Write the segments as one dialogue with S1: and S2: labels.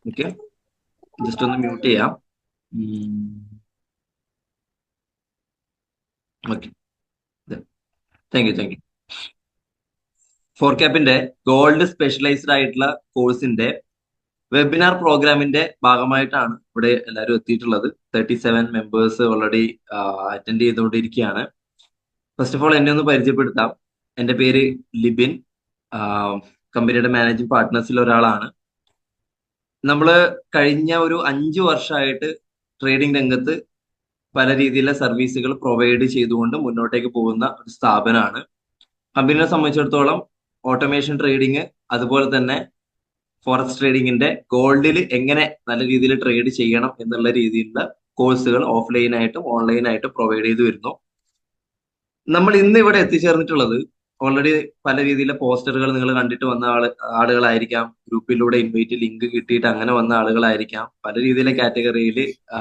S1: Okay, just ഒന്ന് mute ചെയ്യാം. Okay, thank you thank you. For ക്യാപ്പിന്റെ ഗോൾഡ് സ്പെഷ്യലൈസ്ഡ് ആയിട്ടുള്ള കോഴ്സിന്റെ വെബിനാർ പ്രോഗ്രാമിന്റെ ഭാഗമായിട്ടാണ് ഇവിടെ എല്ലാവരും എത്തിയിട്ടുള്ളത്. 37 മെമ്പേഴ്സ് ഓൾറെഡി അറ്റൻഡ് ചെയ്തുകൊണ്ടിരിക്കുകയാണ്. ഫസ്റ്റ് ഓഫ് ഓൾ എന്നെ ഒന്ന് പരിചയപ്പെടുത്താം. എൻ്റെ പേര് ലിബിൻ, കമ്പനിയുടെ മാനേജിംഗ് പാർട്ട്നേഴ്സിൽ ഒരാളാണ്. നമ്മൾ കഴിഞ്ഞ ഒരു 5 വർഷമായിട്ട് ട്രേഡിംഗ് രംഗത്ത് പല രീതിയിലുള്ള സർവീസുകൾ പ്രൊവൈഡ് ചെയ്തുകൊണ്ട് മുന്നോട്ടേക്ക് പോകുന്ന ഒരു സ്ഥാപനമാണ്. കമ്പനിയെ സംബന്ധിച്ചിടത്തോളം ഓട്ടോമേഷൻ ട്രേഡിംഗ്, അതുപോലെ തന്നെ ഫോറക്സ് ട്രേഡിംഗിന്റെ ഗോൾഡിൽ എങ്ങനെ നല്ല രീതിയിൽ ട്രേഡ് ചെയ്യണം എന്നുള്ള രീതിയിലുള്ള കോഴ്സുകൾ ഓഫ്ലൈനായിട്ടും ഓൺലൈനായിട്ടും പ്രൊവൈഡ് ചെയ്തു വരുന്നു. നമ്മൾ ഇന്ന് ഇവിടെ എത്തിച്ചേർന്നിട്ടുള്ളത് ഓൾറെഡി പല രീതിയിലെ പോസ്റ്ററുകൾ നിങ്ങൾ കണ്ടിട്ട് വന്ന ആളുകളായിരിക്കാം, ഗ്രൂപ്പിലൂടെ ഇൻവൈറ്റ് ലിങ്ക് കിട്ടിയിട്ട് അങ്ങനെ വന്ന ആളുകളായിരിക്കാം, പല രീതിയിലെ കാറ്റഗറിയിൽ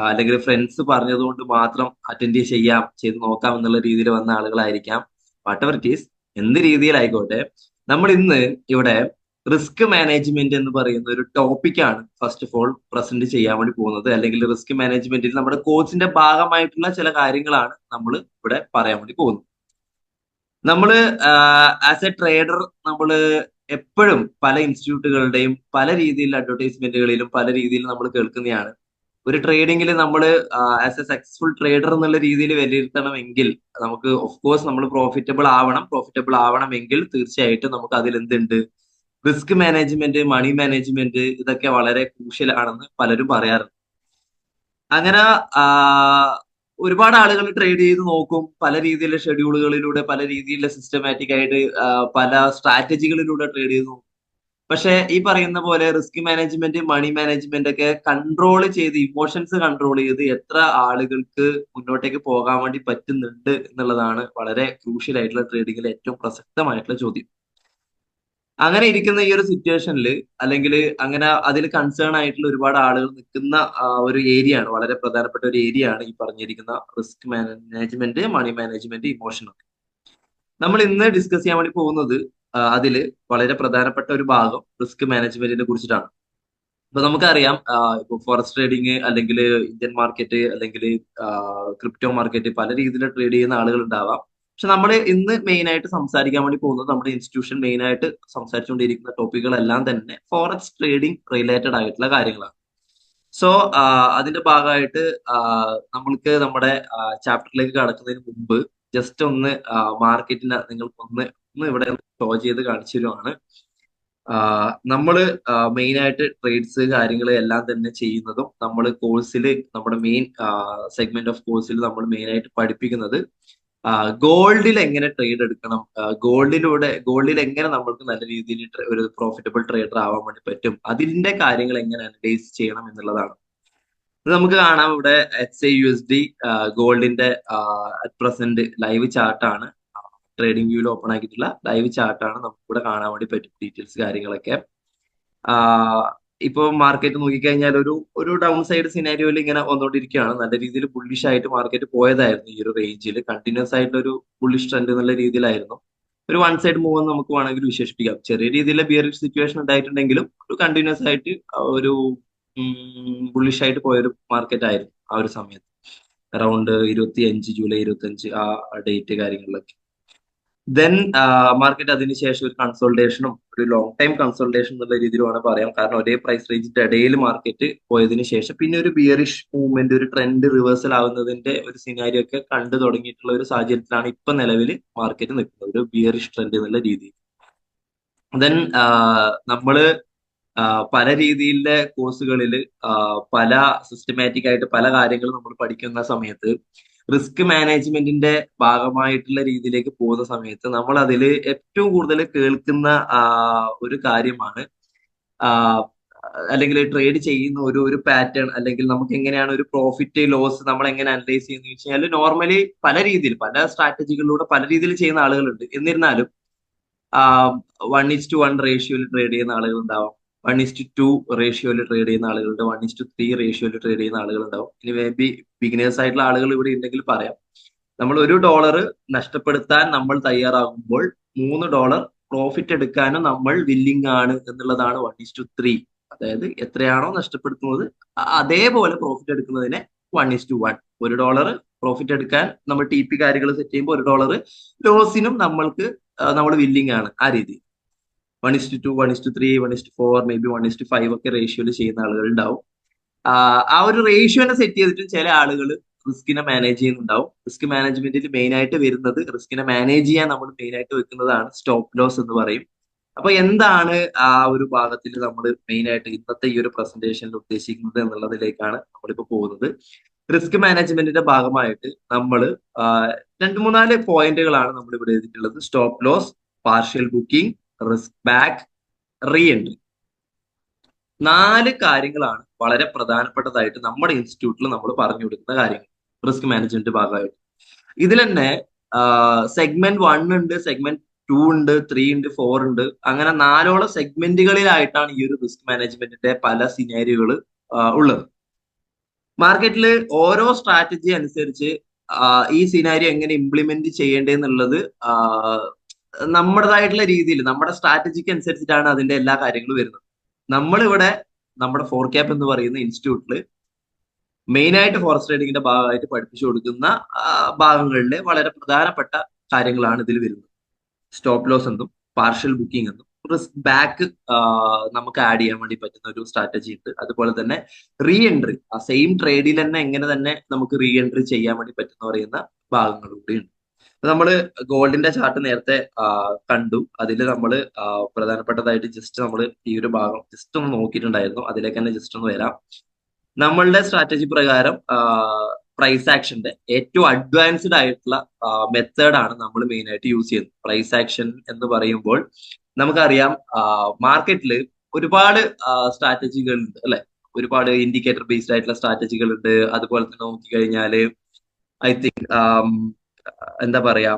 S1: അല്ലെങ്കിൽ ഫ്രണ്ട്സ് പറഞ്ഞതുകൊണ്ട് മാത്രം അറ്റൻഡ് ചെയ്ത് നോക്കാം എന്നുള്ള രീതിയിൽ വന്ന ആളുകളായിരിക്കാം. വാട്ട് എവർ ഇറ്റ് ഈസ്, എന്ത് രീതിയിലായിക്കോട്ടെ, നമ്മൾ ഇന്ന് ഇവിടെ റിസ്ക് മാനേജ്മെന്റ് എന്ന് പറയുന്ന ഒരു ടോപ്പിക്കാണ് ഫസ്റ്റ് ഓഫ് ഓൾ പ്രസന്റ് ചെയ്യാൻ വേണ്ടി പോകുന്നത്. അല്ലെങ്കിൽ റിസ്ക് മാനേജ്മെന്റിൽ നമ്മുടെ കോഴ്സിന്റെ ഭാഗമായിട്ടുള്ള ചില കാര്യങ്ങളാണ് നമ്മൾ ഇവിടെ പറയാൻ വേണ്ടി പോകുന്നത്. നമ്മള് ആസ് എ ട്രേഡർ നമ്മള് എപ്പോഴും പല ഇൻസ്റ്റിറ്റ്യൂട്ടുകളുടെയും പല രീതിയിലുള്ള അഡ്വർടൈസ്മെന്റുകളിലും പല രീതിയിൽ നമ്മൾ കേൾക്കുന്നതാണ്, ഒരു ട്രേഡിംഗിൽ നമ്മൾ ആസ് എ സക്സസ്ഫുൾ ട്രേഡർ എന്നുള്ള രീതിയിൽ വിലയിരുത്തണമെങ്കിൽ നമുക്ക് ഓഫ് കോഴ്സ് നമ്മൾ പ്രോഫിറ്റബിൾ ആവണമെങ്കിൽ തീർച്ചയായിട്ടും നമുക്ക് അതിൽ എന്തുണ്ട്, റിസ്ക് മാനേജ്മെന്റ്, മണി മാനേജ്മെന്റ്, ഇതൊക്കെ വളരെ ക്രൂഷ്യൽ ആണെന്ന് പലരും പറയാറുണ്ട്. അങ്ങനെ ഒരുപാട് ആളുകൾ ട്രേഡ് ചെയ്ത് നോക്കും, പല രീതിയിലുള്ള ഷെഡ്യൂളുകളിലൂടെ പല രീതിയിലുള്ള സിസ്റ്റമാറ്റിക് ആയിട്ട് പല സ്ട്രാറ്റജികളിലൂടെ ട്രേഡ് ചെയ്ത് നോക്കും. പക്ഷെ ഈ പറയുന്ന പോലെ റിസ്ക് മാനേജ്മെന്റ്, മണി മാനേജ്മെന്റ് ഒക്കെ കൺട്രോൾ ചെയ്ത്, ഇമോഷൻസ് കൺട്രോൾ ചെയ്ത് എത്ര ആളുകൾക്ക് മുന്നോട്ടേക്ക് പോകാൻ വേണ്ടി പറ്റുന്നുണ്ട് എന്നുള്ളതാണ് വളരെ ക്രൂഷ്യൽ ആയിട്ടുള്ള ട്രേഡിംഗിലെ ഏറ്റവും പ്രസക്തമായിട്ടുള്ള ചോദ്യം. അങ്ങനെ ഇരിക്കുന്ന ഈ ഒരു സിറ്റുവേഷനിൽ, അല്ലെങ്കിൽ അങ്ങനെ അതിൽ കൺസേൺ ആയിട്ടുള്ള ഒരുപാട് ആളുകൾ നിൽക്കുന്ന ഒരു ഏരിയ ആണ്, വളരെ പ്രധാനപ്പെട്ട ഒരു ഏരിയ ആണ് ഈ പറഞ്ഞിരിക്കുന്ന risk management, money management, emotion ഒക്കെ. നമ്മൾ ഇന്ന് ഡിസ്കസ് ചെയ്യാൻ വേണ്ടി പോകുന്നത് അതില് വളരെ പ്രധാനപ്പെട്ട ഒരു ഭാഗം റിസ്ക് മാനേജ്മെന്റിനെ കുറിച്ചിട്ടാണ്. ഇപ്പൊ നമുക്കറിയാം, ഇപ്പൊ ഫോറക്സ് ട്രേഡിംഗ് അല്ലെങ്കിൽ ഇന്ത്യൻ മാർക്കറ്റ് അല്ലെങ്കിൽ ക്രിപ്റ്റോ മാർക്കറ്റ്, പല രീതിയിൽ ട്രേഡ് ചെയ്യുന്ന ആളുകൾ ഉണ്ടാവാം. പക്ഷെ നമ്മൾ ഇന്ന് മെയിൻ ആയിട്ട് സംസാരിക്കാൻ വേണ്ടി പോകുന്നത്, നമ്മുടെ ഇൻസ്റ്റിറ്റ്യൂഷൻ മെയിൻ ആയിട്ട് സംസാരിച്ചുകൊണ്ടിരിക്കുന്ന ടോപ്പിക്കുകളെല്ലാം തന്നെ ഫോറക്സ് ട്രേഡിംഗ് റിലേറ്റഡ് ആയിട്ടുള്ള കാര്യങ്ങളാണ്. സോ അതിന്റെ ഭാഗമായിട്ട് നമ്മൾക്ക് നമ്മുടെ ചാപ്റ്ററിലേക്ക് കടക്കുന്നതിന് മുമ്പ് ജസ്റ്റ് ഒന്ന് മാർക്കറ്റിനെ നിങ്ങൾക്കൊന്ന് ഒന്ന് ഇവിടെ ഷോ ചെയ്ത് കാണിച്ചു തരുവാണ്. നമ്മള് മെയിൻ ആയിട്ട് ട്രേഡ്സ് കാര്യങ്ങൾ എല്ലാം തന്നെ ചെയ്യുന്നതും നമ്മൾ കോഴ്സിൽ, നമ്മുടെ മെയിൻ സെഗ്മെന്റ് ഓഫ് കോഴ്സിൽ നമ്മൾ മെയിൻ ആയിട്ട് പഠിപ്പിക്കുന്നത് ഗോൾഡിൽ എങ്ങനെ ട്രേഡ് എടുക്കണം, ഗോൾഡിൽ എങ്ങനെ നമ്മൾക്ക് നല്ല രീതിയിൽ ഒരു പ്രോഫിറ്റബിൾ ട്രേഡർ ആവാൻ വേണ്ടി പറ്റും, അതിന്റെ കാര്യങ്ങൾ എങ്ങനെ അനലൈസ് ചെയ്യണം എന്നുള്ളതാണ്. ഇത് നമുക്ക് കാണാം ഇവിടെ HIUSD ഗോൾഡിന്റെ അറ്റ് പ്രസന്റ് ലൈവ് ചാർട്ടാണ്, ട്രേഡിംഗ് വ്യൂവിൽ ഓപ്പൺ ആക്കിയിട്ടുള്ള ലൈവ് ചാർട്ടാണ് നമുക്ക് ഇവിടെ കാണാൻ വേണ്ടി പറ്റും, ഡീറ്റെയിൽസ് കാര്യങ്ങളൊക്കെ. ഇപ്പൊ മാർക്കറ്റ് നോക്കിക്കഴിഞ്ഞാൽ ഒരു ഒരു ഡൗൺ സൈഡ് സിനാരിയോയിൽ ഇങ്ങനെ വന്നുകൊണ്ടിരിക്കുകയാണ്. നല്ല രീതിയിൽ ബുള്ളിഷ് ആയിട്ട് മാർക്കറ്റ് പോയതായിരുന്നു. ഈ ഒരു റേഞ്ചിൽ കണ്ടിന്യൂസ് ആയിട്ടുള്ള ഒരു ബുള്ളിഷ് ട്രെൻഡ് എന്നുള്ള രീതിയിലായിരുന്നു. ഒരു വൺ സൈഡ് മൂവ് എന്ന് നമുക്ക് വേണമെങ്കിൽ വിശേഷിപ്പിക്കാം. ചെറിയ രീതിയിലുള്ള ബിയറിഷ് സിറ്റുവേഷൻ ഉണ്ടായിട്ടുണ്ടെങ്കിലും ഒരു കണ്ടിന്യൂസ് ആയിട്ട് ഒരു ബുള്ളിഷ് ആയിട്ട് പോയൊരു മാർക്കറ്റ് ആയിരുന്നു ആ ഒരു സമയത്ത്, അറൗണ്ട് ജൂലൈ 25 ആ ഡേറ്റ് കാര്യങ്ങളിലൊക്കെ. ദെൻ മാർക്കറ്റ് അതിനുശേഷം ഒരു കൺസോൾട്ടേഷനും ഒരു ലോങ് ടൈം കൺസോൾട്ടേഷൻ എന്നുള്ള രീതിയിൽ വേണം പറയാം. കാരണം ഒരേ പ്രൈസ് റേഞ്ചിന്റെ ഇടയിൽ മാർക്കറ്റ് പോയതിനു ശേഷം പിന്നെ ഒരു ബിയറിഷ് മൂവ്മെന്റ്, ഒരു ട്രെൻഡ് റിവേഴ്സൽ ആവുന്നതിന്റെ ഒരു സിനാരിയോ ഒക്കെ കണ്ടു തുടങ്ങിയിട്ടുള്ള ഒരു സാഹചര്യത്തിലാണ് ഇപ്പൊ നിലവിൽ മാർക്കറ്റ് നിൽക്കുന്നത്, ഒരു ബിയറിഷ് ട്രെൻഡ് എന്നുള്ള രീതിയിൽ. ദെൻ നമ്മള് പല രീതിയിലെ കോഴ്സുകളിൽ പല സിസ്റ്റമാറ്റിക് ആയിട്ട് പല കാര്യങ്ങളും നമ്മൾ പഠിക്കുന്ന സമയത്ത് റിസ്ക് മാനേജ്മെന്റിന്റെ ഭാഗമായിട്ടുള്ള രീതിയിലേക്ക് പോകുന്ന സമയത്ത് നമ്മൾ അതിൽ ഏറ്റവും കൂടുതൽ കേൾക്കുന്ന ഒരു കാര്യമാണ്, അല്ലെങ്കിൽ ട്രേഡ് ചെയ്യുന്ന ഒരു ഒരു പാറ്റേൺ, അല്ലെങ്കിൽ നമുക്ക് എങ്ങനെയാണ് ഒരു പ്രോഫിറ്റ് ലോസ് നമ്മൾ എങ്ങനെ അനലൈസ് ചെയ്യുന്നത് വെച്ച് കഴിഞ്ഞാൽ, നോർമലി പല രീതിയിൽ പല സ്ട്രാറ്റജികളിലൂടെ പല രീതിയിൽ ചെയ്യുന്ന ആളുകളുണ്ട്. എന്നിരുന്നാലും 1:1 റേഷ്യോയിൽ ട്രേഡ് ചെയ്യുന്ന ആളുകൾ ഉണ്ടാവാം, 1:2 റേഷ്യോയിൽ ട്രേഡ് ചെയ്യുന്ന ആളുകളുണ്ട്, 1:3 റേഷ്യോയിൽ ട്രേഡ് ചെയ്യുന്ന ആളുകളുണ്ടാവും. ഇനി മേ ബി ബിഗിനേഴ്സ് ആയിട്ടുള്ള ആളുകൾ ഇവിടെ ഉണ്ടെങ്കിൽ പറയാം, നമ്മൾ $1 നഷ്ടപ്പെടുത്താൻ നമ്മൾ തയ്യാറാകുമ്പോൾ $3 പ്രോഫിറ്റ് എടുക്കാനും നമ്മൾ വില്ലിംഗ് ആണ് എന്നുള്ളതാണ് 1:3. അതായത് എത്രയാണോ നഷ്ടപ്പെടുത്തുന്നത് അതേപോലെ പ്രോഫിറ്റ് എടുക്കുന്നതിനെ 1:1. $1 പ്രോഫിറ്റ് എടുക്കാൻ നമ്മൾ TP കാര്യങ്ങൾ സെറ്റ് ചെയ്യുമ്പോൾ $1 ലോസിനും നമ്മൾ വില്ലിംഗ് ആണ് ആ രീതി. 1:2, 1:3, 1:4, മേ ബി 1:5 ഒക്കെ റേഷ്യോയിൽ ചെയ്യുന്ന ആളുകൾ ഉണ്ടാവും. ആ ഒരു റേഷ്യോനെ സെറ്റ് ചെയ്തിട്ട് ചില ആളുകൾ റിസ്കിനെ മാനേജ് ചെയ്യുന്നുണ്ടാവും. റിസ്ക് മാനേജ്മെന്റിൽ മെയിൻ ആയിട്ട് വരുന്നത്, റിസ്കിനെ മാനേജ് ചെയ്യാൻ നമ്മൾ മെയിൻ ആയിട്ട് വെക്കുന്നതാണ് സ്റ്റോപ്പ് ലോസ് എന്ന് പറയും. അപ്പൊ എന്താണ് ആ ഒരു ഭാഗത്തിൽ നമ്മൾ മെയിൻ ആയിട്ട് ഇന്നത്തെ ഈ ഒരു പ്രസന്റേഷനിൽ ഉദ്ദേശിക്കുന്നത് എന്നുള്ളതിലേക്കാണ് നമ്മളിപ്പോ പോകുന്നത്. റിസ്ക് മാനേജ്മെന്റിന്റെ ഭാഗമായിട്ട് നമ്മൾ 2-3-4 പോയിന്റുകളാണ് നമ്മൾ ഇവിടെ എഴുതിയിട്ടുള്ളത്. Stop loss, partial booking, risk back, re entry. 4 കാര്യങ്ങളാണ് വളരെ പ്രധാനപ്പെട്ടതായിട്ട് നമ്മുടെ ഇൻസ്റ്റിറ്റ്യൂട്ടിൽ നമ്മൾ പറഞ്ഞു കൊടുക്കുന്ന കാര്യങ്ങൾ റിസ്ക് മാനേജ്മെന്റ് ഭാഗമായിട്ട്. ഇതിൽ തന്നെ സെഗ്മെന്റ് 1 ഉണ്ട്, സെഗ്മെന്റ് 2 ഉണ്ട്, 3 ഉണ്ട്, 4 ഉണ്ട്. അങ്ങനെ 4ഓളം സെഗ്മെന്റുകളിലായിട്ടാണ് ഈ ഒരു റിസ്ക് മാനേജ്മെന്റിന്റെ പല സിനാരിയോകൾ ഉള്ളത്. മാർക്കറ്റിൽ ഓരോ സ്ട്രാറ്റജി അനുസരിച്ച് ഈ സിനാരിയോ എങ്ങനെ ഇംപ്ലിമെന്റ് ചെയ്യേണ്ടതെന്നുള്ളത് നമ്മുടേതായിട്ടുള്ള രീതിയിൽ നമ്മുടെ സ്ട്രാറ്റജിക്ക് അനുസരിച്ചിട്ടാണ് അതിന്റെ എല്ലാ കാര്യങ്ങളും വരുന്നത്. നമ്മളിവിടെ നമ്മുടെ ഫോർക്യാപ്പ് എന്ന് പറയുന്ന ഇൻസ്റ്റിറ്റ്യൂട്ടിൽ മെയിൻ ആയിട്ട് ഫോറസ്റ്റ് ട്രേഡിങ്ങിന്റെ ഭാഗമായിട്ട് പഠിപ്പിച്ചു കൊടുക്കുന്ന ഭാഗങ്ങളിലെ വളരെ പ്രധാനപ്പെട്ട കാര്യങ്ങളാണ് ഇതിൽ വരുന്നത്. സ്റ്റോപ്പ് ലോസ് എന്നും പാർഷ്യൽ ബുക്കിംഗ് എന്നും റിസ്ക് ബാക്ക് നമുക്ക് ആഡ് ചെയ്യാൻ വേണ്ടി പറ്റുന്ന ഒരു സ്ട്രാറ്റജി ഉണ്ട്. അതുപോലെ തന്നെ റീ എൻട്രി, ആ സെയിം ട്രേഡിൽ തന്നെ എങ്ങനെ തന്നെ നമുക്ക് റീ എൻട്രി ചെയ്യാൻ വേണ്ടി പറ്റുന്ന പറയുന്ന ഭാഗങ്ങൾ കൂടിയുണ്ട്. നമ്മള് ഗോൾഡിന്റെ ചാർട്ട് നേരത്തെ കണ്ടു. അതിൽ നമ്മൾ പ്രധാനപ്പെട്ടതായിട്ട് ജസ്റ്റ് നമ്മൾ ഈ ഒരു ഭാഗം ജസ്റ്റ് ഒന്ന് നോക്കിയിട്ടുണ്ടായിരുന്നു. അതിലേക്ക് തന്നെ ജസ്റ്റ് ഒന്ന് വരാം. നമ്മളുടെ സ്ട്രാറ്റജി പ്രകാരം പ്രൈസ് ആക്ഷന്റെ ഏറ്റവും അഡ്വാൻസ്ഡ് ആയിട്ടുള്ള മെത്തേഡാണ് നമ്മൾ മെയിൻ ആയിട്ട് യൂസ് ചെയ്യുന്നത്. പ്രൈസ് ആക്ഷൻ എന്ന് പറയുമ്പോൾ നമുക്കറിയാം മാർക്കറ്റിൽ ഒരുപാട് സ്ട്രാറ്റജികൾ ഉണ്ട് അല്ലെ. ഒരുപാട് ഇൻഡിക്കേറ്റർ ബേസ്ഡ് ആയിട്ടുള്ള സ്ട്രാറ്റജികൾ ഉണ്ട്. അതുപോലെ തന്നെ നോക്കിക്കഴിഞ്ഞാല് ഐ തിങ്ക് എന്താ പറയാ,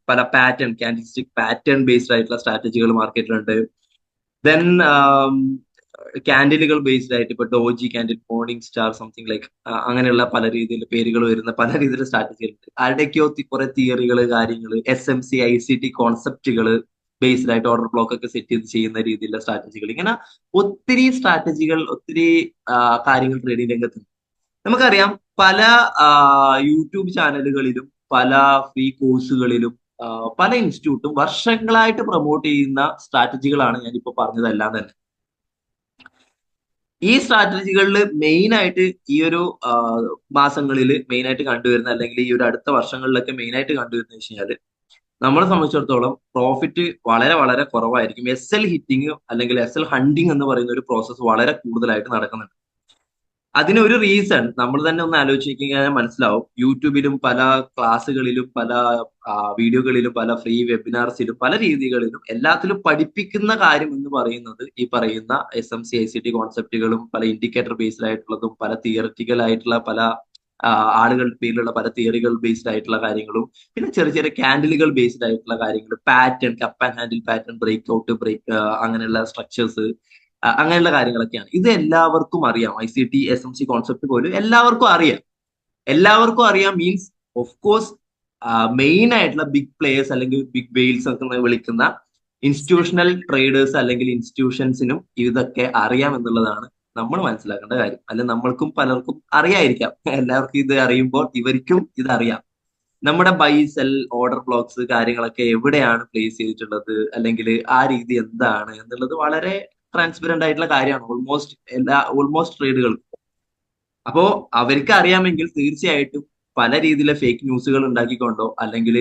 S1: പല പാറ്റേൺ, ക്യാൻഡിൽസ്റ്റിക് പാറ്റേൺ ബേസ്ഡ് ആയിട്ടുള്ള സ്ട്രാറ്റജികൾ മാർക്കറ്റിലുണ്ട്. ദെൻ ക്യാൻഡിലുകൾ ബേസ്ഡ് ആയിട്ട് ഇപ്പൊ doji candle, morning star, something like അങ്ങനെയുള്ള പല രീതിയിൽ പേരുകൾ വരുന്ന പല രീതിയിലുള്ള സ്ട്രാറ്റജികൾ ഉണ്ട്. ആരുടെയൊക്കെയോ കുറെ തിയറികൾ, കാര്യങ്ങൾ, SMC ICT കോൺസെപ്റ്റുകൾ ബേസ്ഡ് ആയിട്ട് ഓർഡർ ബ്ലോക്ക് ഒക്കെ സെറ്റ് ചെയ്ത് ചെയ്യുന്ന രീതിയിലുള്ള സ്ട്രാറ്റജികൾ. ഇങ്ങനെ ഒത്തിരി സ്ട്രാറ്റജികൾ, ഒത്തിരി കാര്യങ്ങൾ ട്രേഡിംഗ് രംഗത്തുണ്ട്. നമുക്കറിയാം പല യൂട്യൂബ് ചാനലുകളിലും പല ഫ്രീ കോഴ്സുകളിലും പല ഇൻസ്റ്റിറ്റ്യൂട്ടും വർഷങ്ങളായിട്ട് പ്രൊമോട്ട് ചെയ്യുന്ന സ്ട്രാറ്റജികളാണ് ഞാനിപ്പോ പറഞ്ഞതെല്ലാം തന്നെ. ഈ സ്ട്രാറ്റജികളിൽ മെയിൻ ആയിട്ട് ഈ ഒരു മാസങ്ങളിൽ മെയിൻ ആയിട്ട് കണ്ടുവരുന്ന, അല്ലെങ്കിൽ ഈ ഒരു അടുത്ത വർഷങ്ങളിലൊക്കെ മെയിൻ ആയിട്ട് കണ്ടുവരുന്ന വെച്ച് കഴിഞ്ഞാൽ നമ്മളെ സംബന്ധിച്ചിടത്തോളം പ്രോഫിറ്റ് വളരെ വളരെ കുറവായിരിക്കും. SL ഹിറ്റിംഗ് അല്ലെങ്കിൽ SL ഹണ്ടിങ് എന്ന് പറയുന്ന ഒരു പ്രോസസ്സ് വളരെ കൂടുതലായിട്ട് നടക്കുന്നുണ്ട്. അതിനൊരു റീസൺ നമ്മൾ തന്നെ ഒന്ന് ആലോചിച്ച് കഴിഞ്ഞാൽ മനസ്സിലാവും. യൂട്യൂബിലും പല ക്ലാസ്സുകളിലും പല വീഡിയോകളിലും പല ഫ്രീ വെബിനാർസിലും പല രീതികളിലും എല്ലാത്തിലും പഠിപ്പിക്കുന്ന കാര്യം എന്ന് പറയുന്നത് ഈ പറയുന്ന SMC ICT കോൺസെപ്റ്റുകളും പല ഇൻഡിക്കേറ്റർ ബേസ്ഡ് ആയിട്ടുള്ളതും പല തിയറിറ്റിക്കൽ ആയിട്ടുള്ള പല ആളുകളുടെ പേരിലുള്ള പല തിയറികൾ ബേസ്ഡ് ആയിട്ടുള്ള കാര്യങ്ങളും പിന്നെ ചെറിയ ചെറിയ ക്യാൻഡിലുകൾ ബേസ്ഡ് ആയിട്ടുള്ള കാര്യങ്ങൾ, pattern, cup and handle pattern, breakout, break, അങ്ങനെയുള്ള സ്ട്രക്ചേഴ്സ്, അങ്ങനെയുള്ള കാര്യങ്ങളൊക്കെയാണ്. ഇത് എല്ലാവർക്കും അറിയാം. ICT SMC കോൺസെപ്റ്റ് പോലും എല്ലാവർക്കും അറിയാം. എല്ലാവർക്കും അറിയാം മീൻസ് ഓഫ് കോഴ്സ് മെയിൻ ആയിട്ടുള്ള ബിഗ് പ്ലേയേഴ്സ് അല്ലെങ്കിൽ ബിഗ് വെയിൽസ് ഒക്കെ വിളിക്കുന്ന ഇൻസ്റ്റിറ്റ്യൂഷണൽ ട്രേഡേഴ്സ് അല്ലെങ്കിൽ ഇൻസ്റ്റിറ്റ്യൂഷൻസിനും ഇതൊക്കെ അറിയാം എന്നുള്ളതാണ് നമ്മൾ മനസ്സിലാക്കേണ്ട കാര്യം. അല്ലെ നമ്മൾക്കും പലർക്കും അറിയായിരിക്കാം. എല്ലാവർക്കും ഇത് അറിയുമ്പോൾ ഇവർക്കും ഇത് അറിയാം. നമ്മുടെ ബൈ സെൽ ഓർഡർ ബ്ലോക്സ് കാര്യങ്ങളൊക്കെ എവിടെയാണ് പ്ലേസ് ചെയ്തിട്ടുള്ളത്, അല്ലെങ്കിൽ ആ രീതി എന്താണ് എന്നുള്ളത് വളരെ ട്രാൻസ്പെറന്റ് ആയിട്ടുള്ള കാര്യമാണ് ഓൾമോസ്റ്റ് ട്രേഡുകൾക്ക്. അപ്പോ അവർക്ക് അറിയാമെങ്കിൽ തീർച്ചയായിട്ടും പല രീതിയിലെ ഫേക്ക് ന്യൂസുകൾ ഉണ്ടാക്കിക്കൊണ്ടോ അല്ലെങ്കിൽ